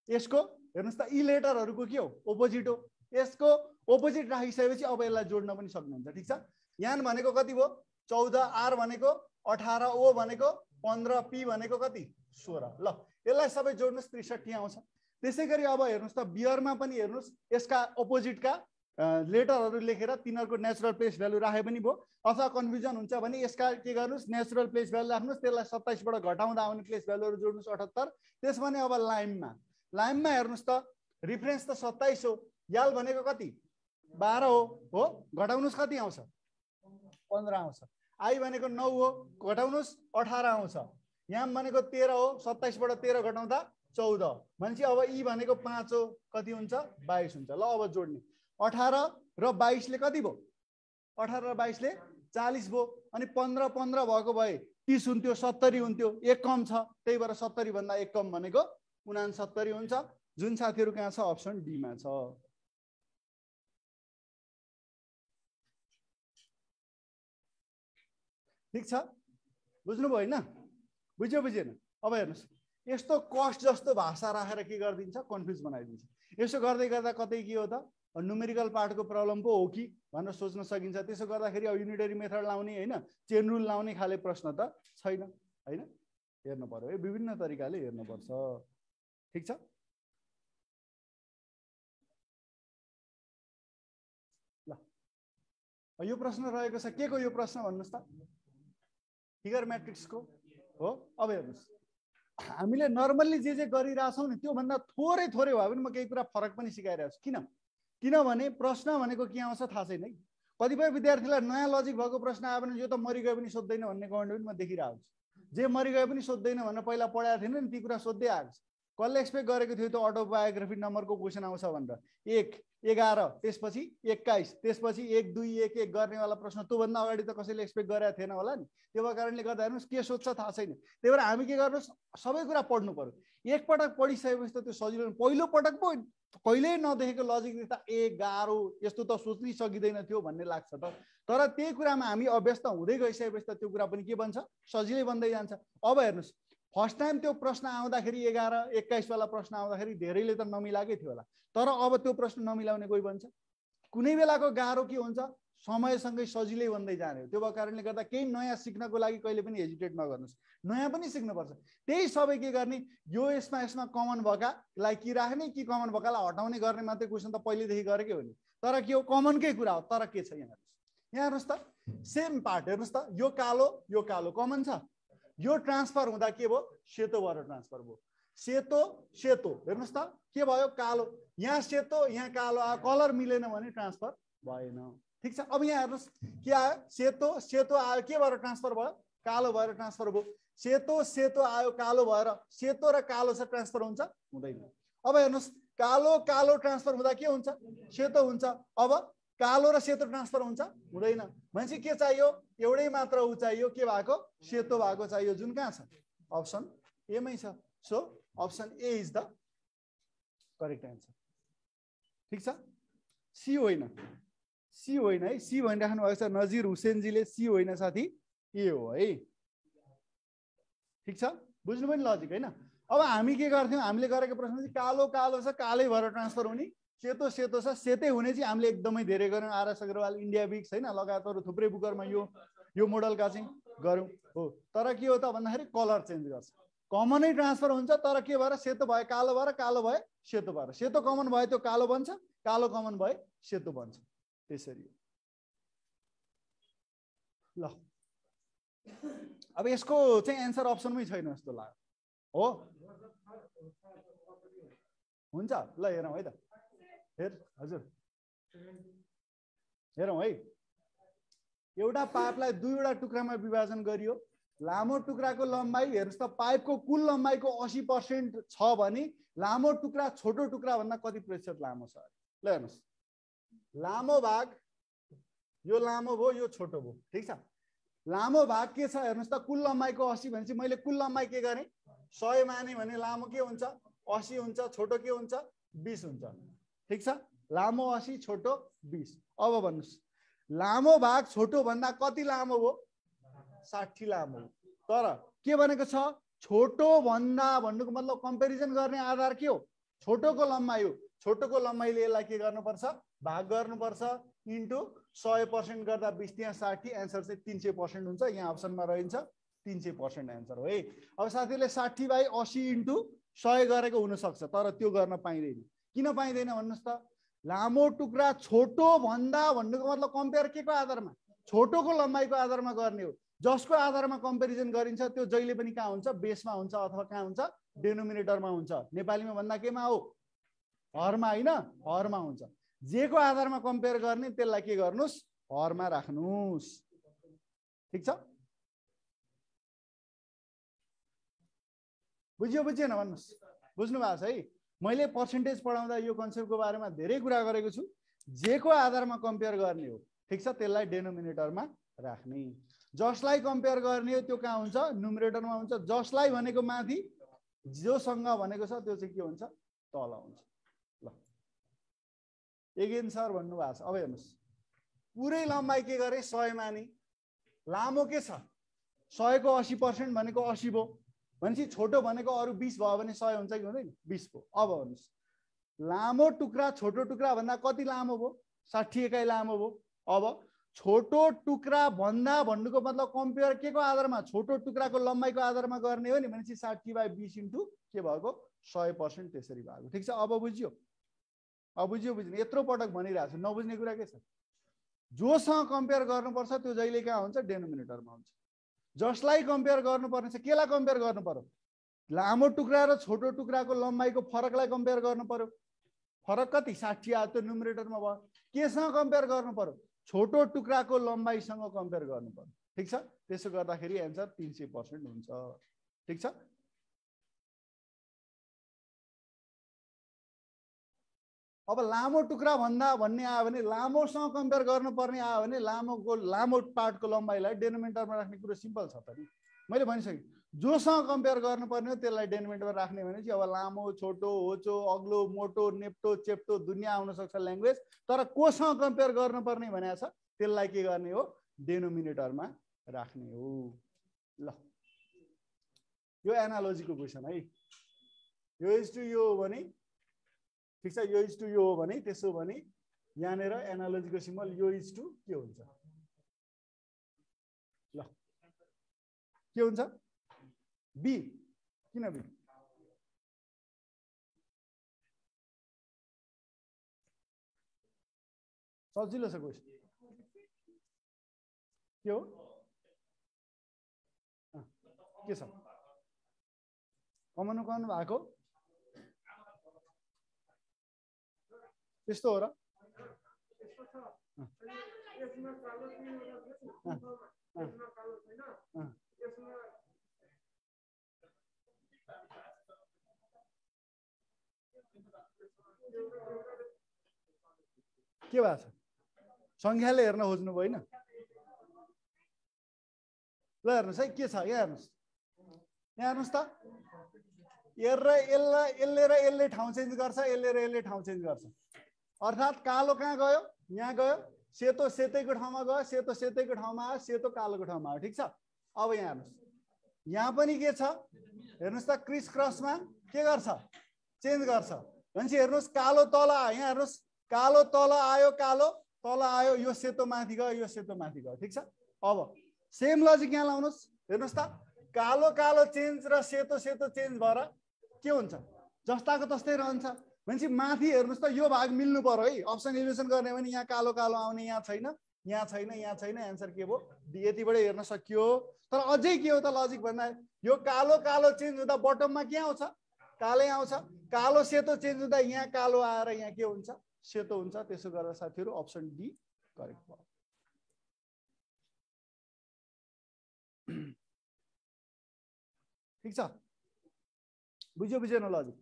यसको हेर्नुस् त यी लेटरहरुको के हो अपोजिट हो। यसको अपोजिट राखिसकेपछि अब यसलाई जोड्न पनि सक्नुहुन्छ ठीक छ। यान भनेको कति भयो 14 आर भनेको 18 ओ भनेको 15 पी भनेको कति 16 ल यसलाई सबै जोड्नुस् 63 आउँछ। त्यसै गरी अब हेर्नुस् त बियरमा पनि हेर्नुस् यसका अपोजिटका लेटरहरु लेखेर तिनीहरुको नेचुरल प्लेस भ्यालु राखे पनि भयो। अथवा कन्फ्युजन हुन्छ भने यसका के गर्नुस् नेचुरल प्लेस भ्यालु राख्नुस् त्यसलाई 27 बाट घटाउँदा आउने प्लेस भ्यालुहरु जोड्नुस् 78। त्यसमाने अब लाइममा हेर्नुस् त रिफरेन्स त 27 हो याल भनेको कति 12 हो घटाउनुस् कति आउँछ 15 आउँछ। आई भनेको 9 हो घटाउनुस् 18 आउँछ। याम भनेको 13 हो 27 बाट 13 घटाउँदा 14 भनेपछि अब ई भनेको 5 हो कति हुन्छ 22 हुन्छ। ल अब जोड्ने 18 र 22 ले कति भयो 18 र 22 ले 40 भयो अनि 15 15 भएको भए 30 हुन्थ्यो 70 हुन्थ्यो एक कम छ त्यही भएर 70 भन्दा एक कम भनेको 69 हुन्छ। जुन साथीहरु कहाँ छ अप्सन डी मा छ ठीक छ। बुझ्नुभयो हैन बुझेन। अब हेर्नुस् यस्तो कस्ट जस्तो भाषा राखेर के गर्दिन्छ कन्फ्युज बनाइदिन्छ। यसो गर्दै गर्दा कतै के हो त न्युमेरिकल पार्टको प्रब्लम पो हो कि भनेर सोच्न सकिन्छ। त्यसो गर्दाखेरि अब युनिटरी मेथड लाउने हैन चेन रुल लाउने खाले प्रश्न त छैन हैन हेर्नु पर्यो है विभिन्न तरिकाले हेर्नु पर्छ ठीक छ। ल यो प्रश्न रहेको छ के को यो प्रश्न भन्नुस् त फिगर म्याट्रिक्सको हो। अब हेर्नुस् हामीले नर्मल्ली जे गरिरहेछौँ नि त्यो भन्दा थोरै भए पनि म केही कुरा फरक पनि सिकाइरहेको छु। किनभने प्रश्न भनेको के आउँछ थाहा छैन है। कतिपय विद्यार्थीलाई नयाँ लजिक भएको प्रश्न आयो भने यो त मरिगए पनि सोध्दैन भन्ने कमेन्ट पनि म देखिरहेको छु। जे मरिगए पनि सोध्दैन भनेर पहिला पढाएको थिएन नि ती कुरा सोध्दै आएको छ। कसले एक्सपेक्ट गरेको थियो त्यो अटोबायोग्राफी नम्बरको क्वेसन आउँछ भनेर 1 11 त्यसपछि 21 त्यसपछि 1 2 1 1 गर्नेवाला प्रश्न त्योभन्दा अगाडि त कसैले एक्सपेक्ट गरेको थिएन होला नि। त्यो कारणले गर्दा हेर्नुस् के सोध्छ थाहा छैन। त्यही भएर हामी के गर्नुस् सबै कुरा पढ्नु पर्यो। एकपटक पढिसकेपछि त त्यो सजिलो पहिलो पटक पो कहिल्यै नदेखेको लजिक देख्दा गाह्रो यस्तो त सोच्नै सकिँदैन थियो भन्ने लाग्छ त। तर त्यही कुरामा हामी अभ्यस्त हुँदै गइसकेपछि त त्यो कुरा पनि के बन्छ सजिलै बन्दै जान्छ। अब हेर्नुस् फर्स्ट टाइम त्यो प्रश्न आउँदाखेरि 11 21 वाला प्रश्न आउँदाखेरि धेरैले त नमिलाकै थियो होला तर अब त्यो प्रश्न नमिलाउने कोही बन्छ। कुनै बेलाको गाह्रो के हुन्छ समयसँगै सजिलै बन्दै जाने हो। त्यो भएको कारणले गर्दा केही नयाँ सिक्नको लागि कहिले पनि हेजिटेट नगर्नुस् नयाँ पनि सिक्नुपर्छ। त्यही सबै के गर्ने यो यसमा कमन भएकालाई के राख्ने कि कमन भएकालाई हटाउने गर्ने मात्रै क्वेसन त पहिलेदेखि गरेकै हो नि। तर के हो कमनकै कुरा हो तर के छ यहाँ हेर्नुहोस् त सेम पार्ट हेर्नुहोस् त यो कालो कमन छ। यो ट्रान्सफर हुँदा के भयो सेतो भएर ट्रान्सफर भयो। सेतो हेर्नुहोस् त के भयो कालो यहाँ सेतो यहाँ कालो आयो कलर मिलेन भने ट्रान्सफर भएन ठीक छ। अब यहाँ हेर्नुहोस् के आयो सेतो आयो के भएर ट्रान्सफर भयो कालो भएर ट्रान्सफर भयो। सेतो आयो कालो भएर सेतो र कालो चाहिँ ट्रान्सफर हुन्छ हुँदैन। अब हेर्नुहोस् कालो ट्रान्सफर हुँदा के हुन्छ सेतो हुन्छ। अब कालो र सेतो ट्रान्सफर हुन्छ हुँदैन भनेपछि के चाहियो एउटै मात्र उ चाहियो के भएको सेतो भएको चाहियो जुन कहाँ छ अप्सन ए मै छ। So option A is the correct answer ठीक छ। सी होइन है सी भनिराख्नु भएको छ नजिर हुसेनजीले सी होइन साथी ए हो है ठीक छ। बुझ्नु पनि लजिक हैन। अब हामी के गर्थ्यौँ हामीले गरेको प्रश्न चाहिँ कालो छ कालै भएर ट्रान्सफर हुने सेतो छ सेतै हुने चाहिँ हामीले एकदमै धेरै गर्यौँ। आरएस अग्रवाल इन्डिया बिक्स हैन लगायत अरू थुप्रै बुकरमा यो यो मोडलका चाहिँ गरौँ हो। तर के हो त भन्दाखेरि कलर चेन्ज गर्छ, कमनै ट्रान्सफर हुन्छ तर के भएर सेतो भयो कालो भएर, कालो भयो सेतो भएर, सेतो कमन भयो त्यो कालो बन्छ, कालो कमन भयो सेतो बन्छ, त्यसरी। ल अब यसको चाहिँ एन्सर अप्सनमै छैन जस्तो लाग्यो हो। हुन्छ ल हेरौँ है त, हेर हजुर हेरौँ है। एउटा पाइपलाई दुईवटा टुक्रामा विभाजन गरियो, लामो टुक्राको लम्बाइ हेर्नुहोस् त, पाइपको कुल लम्बाइको 80% छ भने लामो टुक्रा छोटो टुक्रा भन्दा कति प्रतिशत लामो छ? ल हेर्नुहोस्, लामो भाग यो लामो भयो, यो छोटो भयो, ठिक छ। लामो भाग के छ हेर्नुहोस् त, कुल लम्बाइको 80 भनेपछि मैले कुल लम्बाइ के गरेँ 100 माने भने लामो के हुन्छ 80 हुन्छ, छोटो के हुन्छ 20 हुन्छ, ठिक छ। लामो 80 छोटो 20। अब भन्नुहोस् लामो भाग छोटो भन्दा कति लामो भयो? 60 लामो। तर के भनेको छ, छोटो भन्दा भन्नुको मतलब कम्पेरिजन गर्ने आधार के हो? छोटोको लम्बाइ हो। छोटोको लम्बाइले यसलाई के गर्नुपर्छ? भाग गर्नुपर्छ, इन्टु 100% गर्दा 20 त्यहाँ 60, एन्सर चाहिँ 300% हुन्छ। यहाँ अप्सनमा रहन्छ 300% एन्सर हो है। अब साथीहरूले 60/80 इन्टु 100 गरेको हुनसक्छ, तर त्यो गर्न पाइँदैन। किन पाइँदैन भन्नुहोस् त, लामो टुक्रा छोटो भन्दा भन्नुको मतलब कम्पेयर के को आधारमा? छोटोको लम्बाइको आधारमा गर्ने हो। जसको आधारमा कम्पेरिजन गरिन्छ त्यो जहिले पनि कहाँ हुन्छ? बेसमा हुन्छ अथवा कहाँ हुन्छ? डेनोमिनेटरमा हुन्छ। नेपालीमा भन्दा केमा हो? हरमा होइन, हरमा हुन्छ। जेको आधारमा कम्पेयर गर्ने त्यसलाई के गर्नुस्? हरमा राख्नुस्, ठिक छ। बुझ्यो बुझेन भन्नुस्? बुझ्नु भएको छ है। मैले पर्सेन्टेज पढाउँदा यो कन्सेप्टको बारेमा धेरै कुरा गरेको छु। जेको आधारमा कम्पेयर गर्ने हो, ठिक छ, त्यसलाई डेनोमिनेटरमा राख्ने। जसलाई कम्पेयर गर्ने हो त्यो कहाँ हुन्छ? न्युमरेटरमा हुन्छ। जसलाई भनेको माथि, जोसँग भनेको छ त्यो चाहिँ के हुन्छ? तल हुन्छ। ल एगेन सर भन्नुभएको छ। अब हेर्नुहोस्, पुरै लम्बाइ के गरे 100 माने, लामो के छ 100 को 80% भनेको 80 भयो भनेपछि छोटो भनेको अरू 20 भयो भने 100 हुन्छ कि हुँदैन? 20 भयो। अब हेर्नुहोस्, लामो टुक्रा छोटो टुक्रा भन्दा कति लामो भयो? 60 एकाइ लामो भयो। अब छोटो टुक्रा भन्दा भन्नुको मतलब कम्पेयर के को आधारमा? छोटो टुक्राको लम्बाइको आधारमा गर्ने हो नि भनेपछि 60/20 इन्टु के भएको? 100% त्यसरी भएको, ठिक छ। अब बुझ्यो? अब बुझ्यो बुझ्नु? यत्रो पटक भनिरहेको छु, नबुझ्ने कुरा के छ? जोसँग कम्पेयर गर्नुपर्छ त्यो जहिले कहाँ हुन्छ? डेनोमिनेटरमा हुन्छ। जसलाई कम्पेयर गर्नुपर्ने छ केलाई कम्पेयर गर्नु पर्यो? लामो टुक्रा र छोटो टुक्राको लम्बाइको फरकलाई कम्पेयर गर्नु पर्यो। फरक कति? 60 आयो, त्यो न्युमरेटरमा भयो। केसँग कम्पेयर गर्नु पर्यो? छोटो टुक्राको लम्बाइसँग कम्पेयर गर्नु पर्यो, ठिक छ। त्यसो गर्दाखेरि एन्सर 300% हुन्छ, ठिक छ। अब लामो टुक्रा भन्दा भन्ने आयो भने, लामोसँग कम्पेयर गर्नुपर्ने आयो भने लामो पार्टको लम्बाइलाई डेनोमिनेटरमा राख्ने कुरो सिम्पल छ त नि। मैले भनिसकेँ, जोसँग कम्पेयर गर्नुपर्ने हो त्यसलाई डेनोमिनेटरमा राख्ने भने चाहिँ अब लामो छोटो होचो अग्लो मोटो नेप्टो चेप्टो दुनियाँ आउन सक्छ ल्याङ्ग्वेज, तर कोसँग कम्पेयर गर्नुपर्ने भनेको छ त्यसलाई के गर्ने हो? डेनोमिनेटरमा राख्ने हो। ल यो एनालोजीको क्वेसन है। यो इज टु यो भने, ठिक छ, यो इज टु यो हो भने त्यसो भने यहाँनिर एनालोजीको सिम्बल यो इज टु के हुन्छ? ल के हुन्छ? बी। किन बी? सजिलो छ क्वेसन। के हो? के छ? कमाउनु भएको त्यस्तो हो र? के भएको छ? सङ्ख्याले हेर्न खोज्नु भयो होइन? ल हेर्नुहोस् है के छ, यहाँ हेर्नुहोस्, यहाँ हेर्नुहोस् त, यसले र यसले ठाउँ चेन्ज गर्छ, यसले र यसले ठाउँ चेन्ज गर्छ। अर्थात् कालो कहाँ गयो? यहाँ गयो। सेतो सेतैको ठाउँमा गयो, सेतो सेतैको ठाउँमा आयो, सेतो कालोको ठाउँमा आयो, ठिक छ। अब यहाँ हेर्नुहोस्, यहाँ पनि के छ हेर्नुहोस् त, क्रिस क्रसमा के गर्छ? चेन्ज गर्छ। भनेपछि हेर्नुहोस् कालो तल आयो, यहाँ हेर्नुहोस् कालो तल आयो, कालो तल आयो, यो सेतो माथि गयो, यो सेतो माथि गयो, ठिक छ। अब सेम लजिक यहाँ लाउनुहोस्। हेर्नुहोस् त, कालो कालो चेन्ज र सेतो सेतो चेन्ज भएर के हुन्छ? जस्ताको तस्तै रहन्छ। भनेपछि माथि हेर्नुहोस् त, यो भाग मिल्नु पर्यो है। अप्सन इलिमिनेसन गर्ने भने यहाँ कालो कालो आउने, यहाँ छैन, यहाँ छैन, यहाँ छैन। एन्सर के भयो? डी। यतिबाट हेर्न सकियो। तर अझै के हो त लजिक भन्दा, यो कालो कालो चेन्ज हुँदा बटममा के आउँछ? कालै आउँछ। कालो सेतो चेन्ज हुँदा यहाँ कालो आएर यहाँ के हुन्छ? सेतो हुन्छ। त्यसो गरेर साथीहरू अप्सन डी करेक्ट भयो। ठिक छ, बुझ्यो बुझेन लजिक?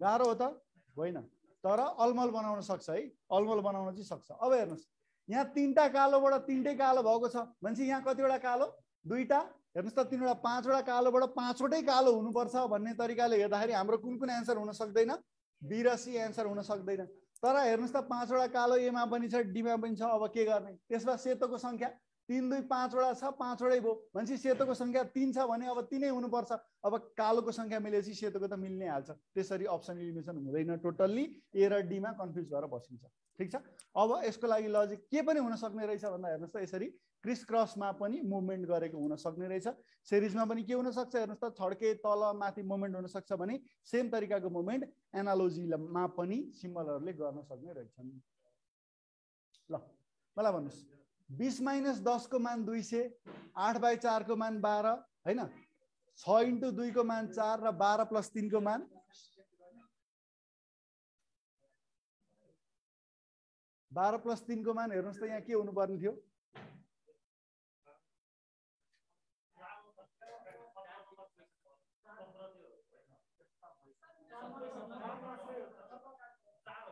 गाह्रो हो त होइन, तर अलमल बनाउन सक्छ है। अलमल बनाउन चाहिँ सक्छ। अब हेर्नुहोस्, यहाँ तीनटा कालोबाट तीनटै कालो भएको छ भनेपछि यहाँ कतिवटा कालो? दुईटा। हेर्नुहोस् त, तीनवटा पाँचवटा कालोबाट पाँचवटै कालो हुनुपर्छ भन्ने तरिकाले हेर्दाखेरि हाम्रो कुन कुन एन्सर हुन सक्दैन? बी र सी एन्सर हुन सक्दैन। तर हेर्नुहोस् त, पाँचवटा कालो एमा पनि छ, डीमा पनि छ। अब के गर्ने? त्यसमा सेतोको सङ्ख्या 3 2 5वटा छ, 5वटै भयो भनेपछि सेतोको सङ्ख्या 3 छ भने अब 3 नै हुनुपर्छ। अब कालोको सङ्ख्या मिलेपछि सेतोको त मिल्नै हाल्छ। त्यसरी अप्सन इलिमिनेसन हुँदैन। टोटल्ली ए र डीमा कन्फ्युज भएर बसिन्छ। ठिक छ। अब यसको लागि लजिक के पनि हुन सक्ने रहेछ भन्दा हेर्नुहोस् त, यसरी क्रिस क्रसमा पनि मुभमेन्ट गरेको हुन सक्ने रहेछ। सिरिजमा पनि के हुन सक्छ? हेर्नुहोस् त, छड्के तल माथि मुभमेन्ट हुन सक्छ भने सेम तरिकाको मुभमेन्ट एनालोजीमा पनि सिम्बलहरूले गर्न सक्ने रहेछन्। ल मलाई भन्नुहोस्, 20 - 10 को मान 200, 8/4 को मान 12 हैन, 6 × 2 को मान 4 र 12 + 3 को मान 12 + 3 को मान हेर्नुहोस् त, यहाँ के हुनुपर्ने थियो?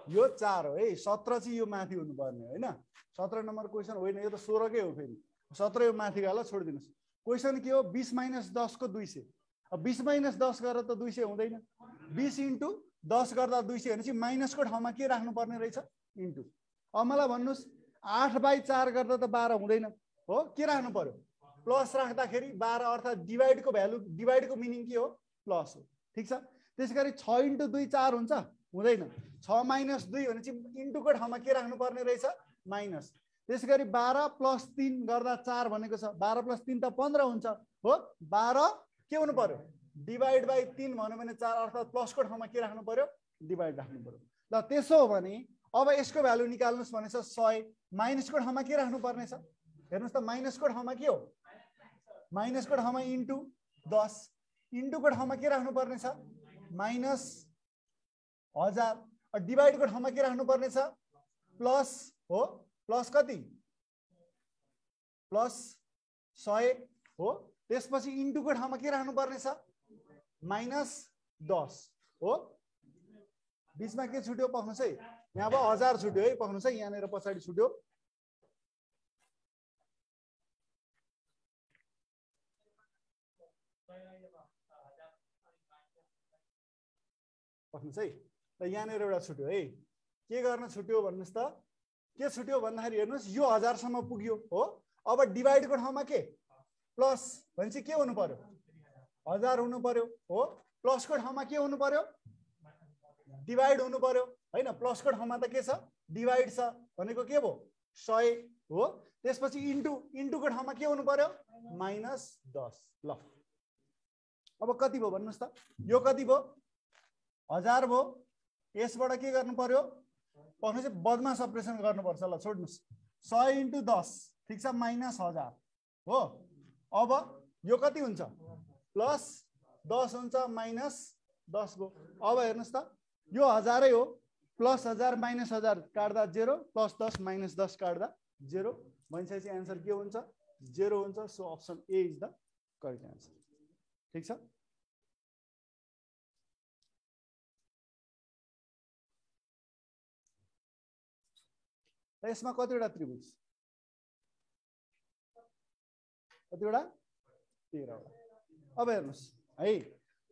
यो 4 हो है। 17 चाहिँ यो माथि हुनुपर्ने होइन। 17 नम्बर क्वेसन होइन, यो त 16 कै हो। फेरि 17 यो माथि गयो, छोडिदिनुहोस्। क्वेसन के हो? 20 - 10 को 200। अब 20 - 10 गरेर त 200 हुँदैन। 20 × 10 गर्दा 200 भनेपछि माइनसको ठाउँमा के राख्नुपर्ने रहेछ? इन्टु। अब मलाई भन्नुहोस्, 8/4 गर्दा त 12 हुँदैन हो, के राख्नु पर्यो? प्लस राख्दाखेरि 12, अर्थात् डिभाइडको भ्यालु, डिभाइडको मिनिङ के हो? प्लस हो। ठिक छ। त्यसै गरी 6 × 2 4 हुन्छ? हुँदैन। 6 - 2 भनेपछि इन्टुको ठाउँमा के राख्नुपर्ने रहेछ? माइनस। त्यसै गरी 12 + 3 गर्दा 4 भनेको छ। 12 + 3 त 15 हुन्छ हो। 12 के हुनु पर्यो? /3 भन्यो भने 4, अर्थात् प्लसको ठाउँमा के राख्नु पर्यो? डिभाइड राख्नु पर्यो। ल त्यसो हो भने अब यसको भ्यालु निकाल्नुहोस् भनेछ 100। माइनसको ठाउँमा के राख्नु पर्ने छ? हेर्नुहोस् त, माइनसको ठाउँमा के हो? माइनसको ठाउँमा इन्टु 10। इन्टुको ठाउँमा के राख्नु पर्ने छ? -1000। डिभाइडको ठाउँमा के राख्नु पर्ने छ? प्लस हो। प्लस कति? प्लस 100 हो। त्यसपछि इन्टुको ठाउँमा के राख्नु पर्ने छ? -10 हो। बिचमा के छुट्यो? पक्नुहोस् है, यहाँ अब 1000 छुट्यो है। पक्नुहोस् है, यहाँनिर पछाडि छुट्यो। पक्नुहोस् है, ल यहाँनिर एउटा छुट्यो है। के गर्न छुट्यो भन्नुहोस् त? के छुट्यो भन्दाखेरि हेर्नुहोस्, यो 1000 सम्म पुग्यो हो। अब डिभाइडको ठाउँमा के? प्लस भनेपछि के हुनु पर्यो? 1000 हुनु पर्यो हो। प्लसको ठाउँमा के हुनु पर्यो? डिभाइड हुनु पर्यो होइन। प्लसको ठाउँमा त के छ? डिभाइड छ भनेको के भयो? 100 हो। त्यसपछि इन्टु, इन्टुको ठाउँमा के हुनु पर्यो? -10। ल अब कति भयो भन्नुहोस् त? यो कति भयो? 1000 भयो। यसबाट के गर्नु पर्यो? पक्नुहोस्, बदमास अपरेसन गर्नुपर्छ। ल छोड्नुहोस्। 100 × 10 ठिक छ, -1000 हो। अब यो कति हुन्छ? +10 हुन्छ, -10 भयो। अब हेर्नुहोस् त, यो 1000 हो। +1000 -1000 काट्दा 0, +10 -10 काट्दा 0 भनेपछि एन्सर के हुन्छ? 0 हुन्छ। So option A is the correct answer. ठिक छ। यसमा कतिवटा त्रिभुज? कतिवटा? 13वटा। अब हेर्नुहोस् है,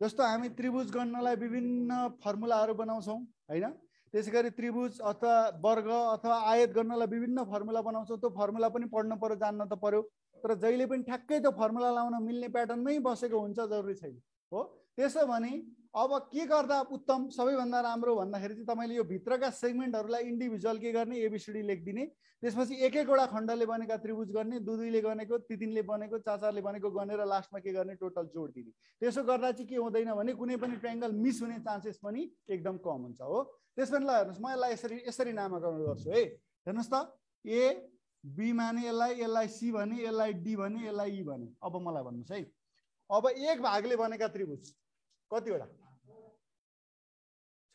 जस्तो हामी त्रिभुज गर्नलाई विभिन्न फर्मुलाहरू बनाउँछौँ होइन। त्यसै गरी त्रिभुज अथवा वर्ग अथवा आयत गर्नलाई विभिन्न फर्मुला बनाउँछौँ। त्यो फर्मुला पनि पढ्नु पर्यो, जान्न त पर्यो। तर जहिले पनि ठ्याक्कै त्यो फर्मुला लाउन मिल्ने प्याटर्नमै बसेको हुन्छ जरुरी छैन। हो। त्यसो भने अब के गर्दा उत्तम सबैभन्दा राम्रो भन्दाखेरि चाहिँ तपाईँले यो भित्रका सेगमेन्टहरूलाई इन्डिभिजुअल के गर्ने एबिसिडी लेखिदिने, त्यसपछि एक एकवटा खण्डले बनेका त्रिभुज गर्ने, दुईले बनेको, तिनले बनेको, चारले बनेको गर्ने र लास्टमा के गर्ने टोटल जोड दिने। त्यसो गर्दा चाहिँ के हुँदैन भने कुनै पनि ट्रायंगल मिस हुने चान्सेस पनि एकदम कम हुन्छ हो। त्यसपछि ल हेर्नुहोस् म यसलाई यसरी नामाकरण गर्छु है। हेर्नुहोस् त ए बी माने यसलाई सी भने, यसलाई डी भने, यसलाई ई भने। अब मलाई भन्नुहोस् है, अब एक भागले बनेका त्रिभुज कतिवटा?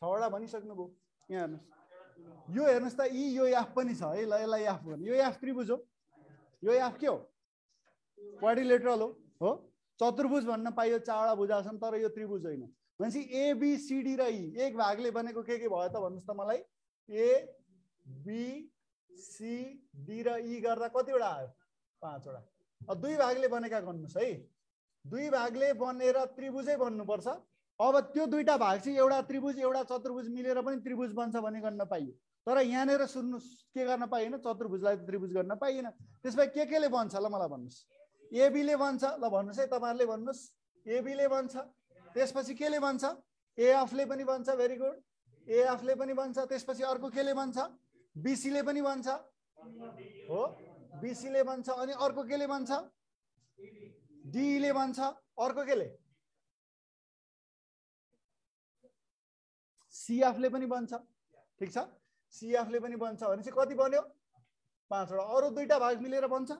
6 वटा भनिसक्नुभयो। यहाँ हेर्नुहोस् यो हेर्नुहोस् त ई यो एफ पनि छ है। ल यसलाई एफ भने यो एफ त्रिभुज हो। यो एफ के हो? क्वाड्रिलेटरल हो। चतुर्भुज भन्न पाइयो, 4 वटा भुजा छन्, तर यो त्रिभुज होइन। भनेपछि ए बी सी डी र ई एक भागले बनेको के भयो त भन्नुहोस् त मलाई? ए बी सी डी र ई गर्दा कतिवटा आयो? 5 वटा। अब दुई भागले बनेका गर्नुहोस् है। दुई भागले बनेर त्रिभुजै बन्नुपर्छ। अब त्यो दुईटा भाग चाहिँ एउटा त्रिभुज एउटा चतुर्भुज मिलेर पनि त्रिभुज बन्छ भन्ने गर्न पाइयो। तर यहाँनिर सुन्नुहोस् के गर्न पाइएन? चतुर्भुजलाई त्रिभुज गर्न पाइएन। त्यसपछि के केले बन्छ ल मलाई भन्नुहोस्? एबीले बन्छ। ल भन्नुहोस् है तपाईँहरूले भन्नुहोस्। एबीले बन्छ। त्यसपछि केले बन्छ? एएफले पनि बन्छ। Very good. एएफले पनि बन्छ। त्यसपछि अर्को केले बन्छ? बीसीले पनि बन्छ हो। बीसीले बन्छ। अनि अर्को केले बन्छ? डीले बन्छ। अर्को केले? सीएफले पनि बन्छ। ठिक छ, सीएफले पनि बन्छ भनेपछि कति बन्यो? 5 वटा। अरू दुईटा भाग मिलेर बन्छ?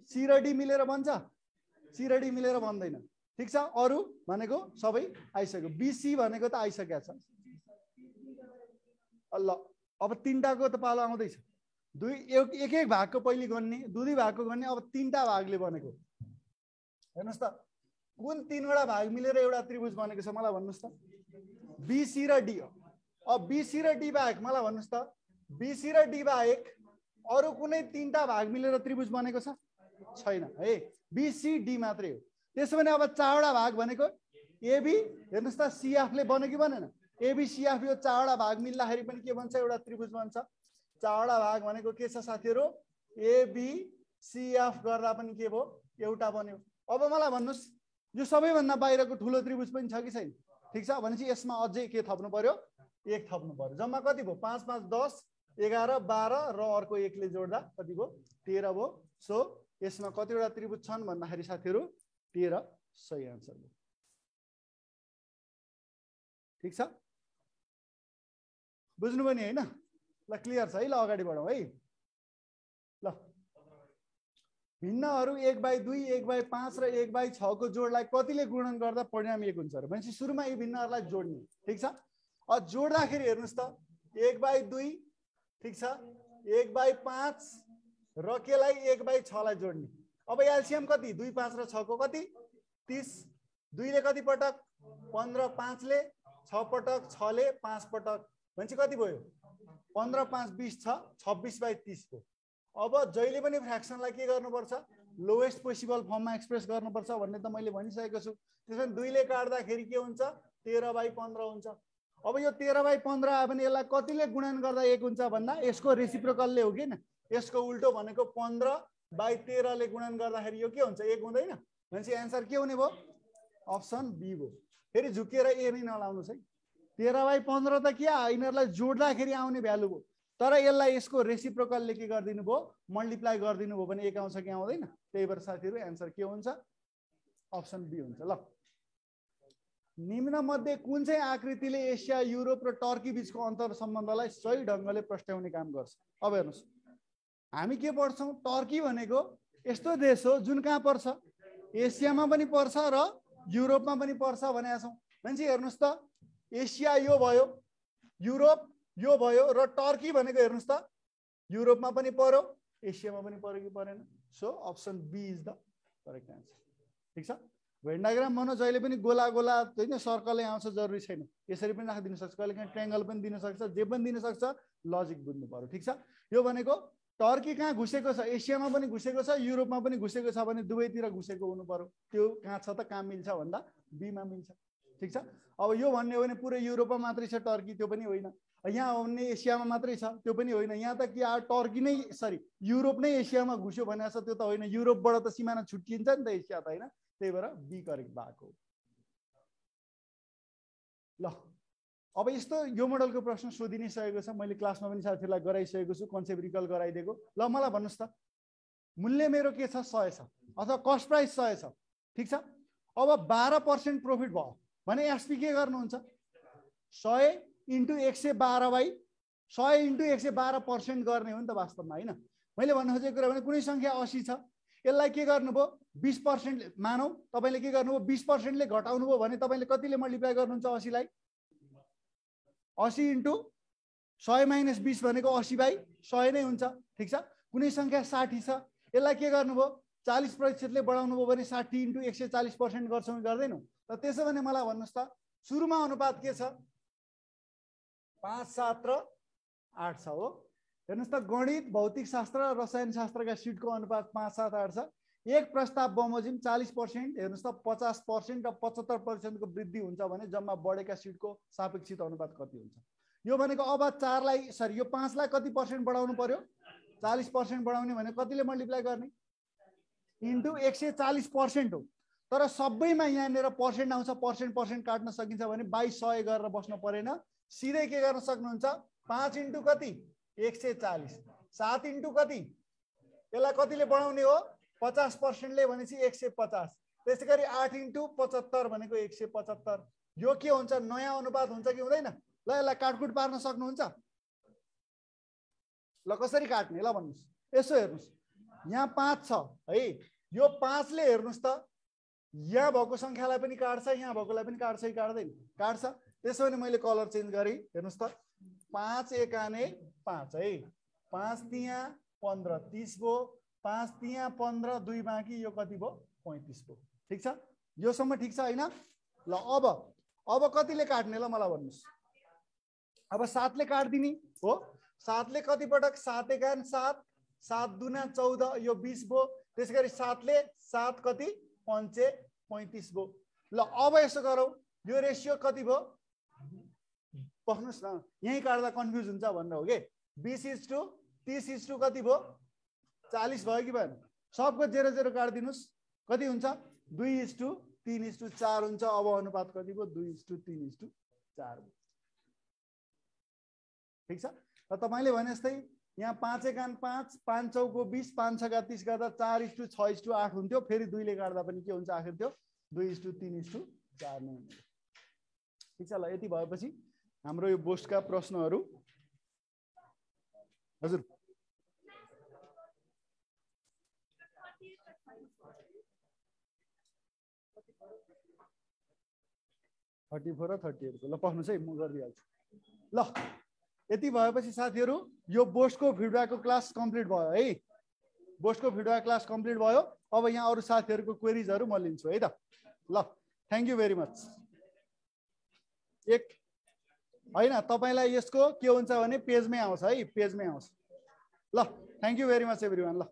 सी र डी मिलेर बन्छ? सी र डी मिलेर बन्दैन। ठिक छ, अरू भनेको सबै आइसक्यो। बीसी भनेको त आइसकेको छ। ल अब तीनटाको त पालो आउँदैछ। एक एक भागको पहिले गर्ने, दुई भागको गर्ने। अब तीनटा भागले बनेको हेर्नुहोस् त कुन 3 वटा भाग मिलेर एउटा त्रिभुज बनेको छ मलाई भन्नुहोस् त? बीसी र डी। अब बीसी र डी बाहेक मलाई भन्नुहोस् त बीसी र डी बाहेक अरू कुनै 3टा भाग मिलेर त्रिभुज बनेको छ? छैन है। बीसी डी मात्रै हो। त्यसो भने अब 4 वटा भाग भनेको एबी हेर्नुहोस् त सीएफले बन्यो कि बनेन? एबी सीएफ यो 4 वटा भाग मिल्दाखेरि पनि के बन्छ? एउटा त्रिभुज बन्छ। 4 वटा भाग भनेको के छ साथीहरू? एबी सीएफ गर्दा पनि के भयो? एउटा बन्यो। अब मलाई भन्नुहोस् यो सबैभन्दा बाहिरको ठुलो त्रिभुज पनि छ कि छैन? ठिक छ, भनेपछि यसमा अझै के थप्नु पर्यो? 1 थप्नु पर्यो। जम्मा कति भयो? 5 5 10 11 12 र अर्को 1 ले जोड्दा कति भयो? 13 भयो। सो यसमा कतिवटा त्रिभुज छन् भन्दाखेरि साथीहरू 13 सही आन्सर भयो। ठिक छ, बुझ्नुभयो नि हैन? ल क्लियर छ है। ल अगाडि बढौँ है। ल भिन्नहरू 1/2 1/5 र 1/6 को जोडलाई कतिले गुणन गर्दा परिणाम 1 हुन्छ र? भनेपछि सुरुमा यी भिन्नहरूलाई जोड्ने। ठिक छ, अब जोड्दाखेरि हेर्नुहोस् त 1/2 ठिक छ 1/5 र केलाई 1/6 लाई जोड्ने। अब एलसीएम कति? 2 5 र 6 को कति? 30। 2 ले कति पटक? 15। 5 ले 6 पटक, 6 ले 5 पटक, भनेपछि कति भयो? 15 5 20 छ 26/30 भयो। अब जहिले पनि फ्र्याक्सनलाई के गर्नुपर्छ? लोएस्ट पोसिबल फर्ममा एक्सप्रेस गर्नुपर्छ भन्ने त मैले भनिसकेको छु। त्यसैले 2 ले काट्दाखेरि के हुन्छ? 13/15 हुन्छ। अब यो 13/15 आयो भने यसलाई कतिले गुणन गर्दा 1 हुन्छ भन्दा यसको रेसिप्रोकलले हो कि न? यसको उल्टो भनेको 15/13 ले गुणन गर्दाखेरि यो के हुन्छ? 1 हुँदैन। भनेपछि एन्सर के हुने भयो? अप्सन बी भयो। फेरि झुकेर ए नै नलाउनुस् है। 13/15 त के यिनीहरूलाई जोड्दाखेरि आउने भ्यालु भयो। तर यसलाई यसको रेसिप्रोकलले के गरिदिनु भयो? मल्टिप्लाई गरिदिनु भयो भने 1 आउँछ कि आउँदैन? त्यही भएर साथीहरू एन्सर के हुन्छ? अप्सन बी हुन्छ। ल निम्न मध्ये कुन चाहिँ आकृतिले एसिया, युरोप र टर्की बीचको अन्तर सम्बन्धलाई सही ढङ्गले प्रस्ट्याउने काम गर्छ? अब हेर्नुहोस् हामी के पढ्छौँ? टर्की भनेको यस्तो देश हो जुन कहाँ पर्छ? एसियामा पनि पर्छ र युरोपमा पनि पर्छ भनेका छौँ। भनेपछि हेर्नुहोस् त एसिया यो भयो, युरोप यो भयो र टर्की भनेको हेर्नुहोस् त युरोपमा पनि पर्यो, एसियामा पनि पर्यो कि परेन? So option B is the correct answer. ठिक छ, भेन डायग्राम भनौँ जहिले पनि गोला गोला होइन सर्कलै आउँछ जरुरी छैन। यसरी पनि राखिदिन सक्छ, कहिले काहीँ ट्रायंगल पनि दिन सक्छ, जे पनि दिन सक्छ। लजिक बुझ्नु पर्यो। ठिक छ, यो भनेको टर्की कहाँ घुसेको छ? एसियामा पनि घुसेको छ, युरोपमा पनि घुसेको छ भने दुवैतिर घुसेको हुनु पर्यो। त्यो कहाँ छ त? कहाँ मिल्छ भन्दा बीमा मिल्छ। ठिक छ, अब यो भन्ने हो भने पुरै युरोपमा मात्रै छ टर्की, त्यो पनि होइन। यहाँ हो भने एसियामा मात्रै छ, त्यो पनि होइन। यहाँ त के टर्की नै युरोप नै एसियामा घुस्यो भनेको छ, त्यो त होइन। युरोपबाट त सिमाना छुट्टिन्छ नि त एसिया त, होइन? त्यही भएर बी करेक्ट भएको। ल अब यस्तो यो मोडलको प्रश्न सोधि नै सकेको छ, मैले क्लासमा पनि साथीहरूलाई गराइसकेको छु, कन्सेप्ट रिकल गराइदिएको। ल मलाई भन्नुहोस् त, मूल्य मेरो के छ 100 छ अथवा कस्ट प्राइस 100 छ, ठिक छ। अब 12% प्रफिट भयो भने एसपी के गर्नुहुन्छ, 100 इन्टु 112 बाई 100 इन्टु 112% गर्ने हो नि त वास्तवमा, होइन। मैले भन्न खोजेको कुरा भने कुनै सङ्ख्या 80 छ, यसलाई के गर्नुभयो 20% मानौ, तपाईँले के गर्नुभयो 20%ले घटाउनु भयो भने तपाईँले कतिले मल्टिप्लाई गर्नुहुन्छ 80 लाई, 80 इन्टु 100 माइनस 20 भनेको 80 बाई 100 नै हुन्छ, ठिक छ। कुनै सङ्ख्या 60 छ, यसलाई के गर्नुभयो 40%ले बढाउनु भयो भने 60 इन्टु 140% गर्छौँ कि गर्दैनौँ। र त्यसो भने मलाई भन्नुहोस् त सुरुमा अनुपात के छ 5, 7 र 8 छ हो। हेर्नुहोस् त गणित, भौतिक शास्त्र र रसायन शास्त्रका सिटको अनुपात 5, 7, 8 छ। एक प्रस्ताव बमोजिम 40%, हेर्नुहोस् त 50% र 75% को वृद्धि हुन्छ भने जम्मा बढेका सिटको सापेक्षित अनुपात कति हुन्छ। यो भनेको अब 4 लाई सरी यो 5 लाई कति पर्सेन्ट बढाउनु पर्यो, 40% बढाउने भने कतिले मल्टिप्लाई गर्ने इन्टु 140% हो। तर सबैमा यहाँनिर पर्सेन्ट आउँछ, पर्सेन्ट काट्न सकिन्छ भने 2200 गरेर बस्नु परेन, सिधै के गर्न सक्नुहुन्छ 5 इन्टु कति 140, 7 इन्टु कति, यसलाई कतिले बढाउने हो 50%ले भनेपछि 150, त्यसै गरी 8 इन्टु 75 भनेको 175। यो के हुन्छ नयाँ अनुपात हुन्छ कि हुँदैन। ल यसलाई काटकुट पार्न सक्नुहुन्छ, ल कसरी काट्ने ल भन्नुहोस्। यसो हेर्नुहोस् यहाँ 5 छ है, यो 5 ले हेर्नुहोस् त यहाँ भएको सङ्ख्यालाई पनि काट्छ, यहाँ भएकोलाई पनि काट्छ कि काट्दैन, काट्छ। त्यसो भने मैले कलर चेन्ज गरेँ, हेर्नुहोस् त 5 एकाने 5 है, 5 तिया 15 30 भयो, 5 तिया 15 2 बाँकी, यो कति भयो 35 भयो, ठिक छ। योसम्म ठिक छ होइन। ल अब कतिले काट्ने ल मलाई भन्नुहोस्। अब 7 ले काट्दिने हो, 7 ले कति पटक 7 एकान 7, 7 दुना 14, यो 20 भयो। त्यसै गरी 7 ले 7 कति 5 35 भयो। ल अब यसो गरौँ, यो रेसियो कति भयो बस्नुहोस् न, यहीँ काट्दा कन्फ्युज हुन्छ भनेर हो कि। 20:30 कति भयो 40 भयो कि भएन, सबको 0 0 काटिदिनुहोस्, कति हुन्छ 2:3:4 हुन्छ। अब अनुपात कति भयो 2:3:4, ठिक छ। र तपाईँले भने जस्तै यहाँ 5 एकान 5, 5 चौको 20, 5 छका 30 गर्दा 4:6:8 हुन्थ्यो, फेरि 2 ले काट्दा पनि के हुन्छ आखिर त्यो 2:3:4 नै हुन्छ, ठिक छ। ल यति भएपछि हाम्रो यो बोस्टका प्रश्नहरू हजुर 34 र 38 को ल पढ्नुहोस् है, म गरिदिइहाल्छु। ल यति भएपछि साथीहरू यो बोस्टको फिडब्याकको क्लास कम्प्लिट भयो है, बोस्टको फिडब्याक क्लास कम्प्लिट भयो। अब यहाँ अरू साथीहरूको क्वेरिजहरू म लिन्छु है त। ल थ्याङ्क यू भेरी मच। एक होइन तपाईँलाई यसको के हुन्छ भने पेजमै आउँछ है, पेजमै आउँछ। ल thank you very much everyone. ल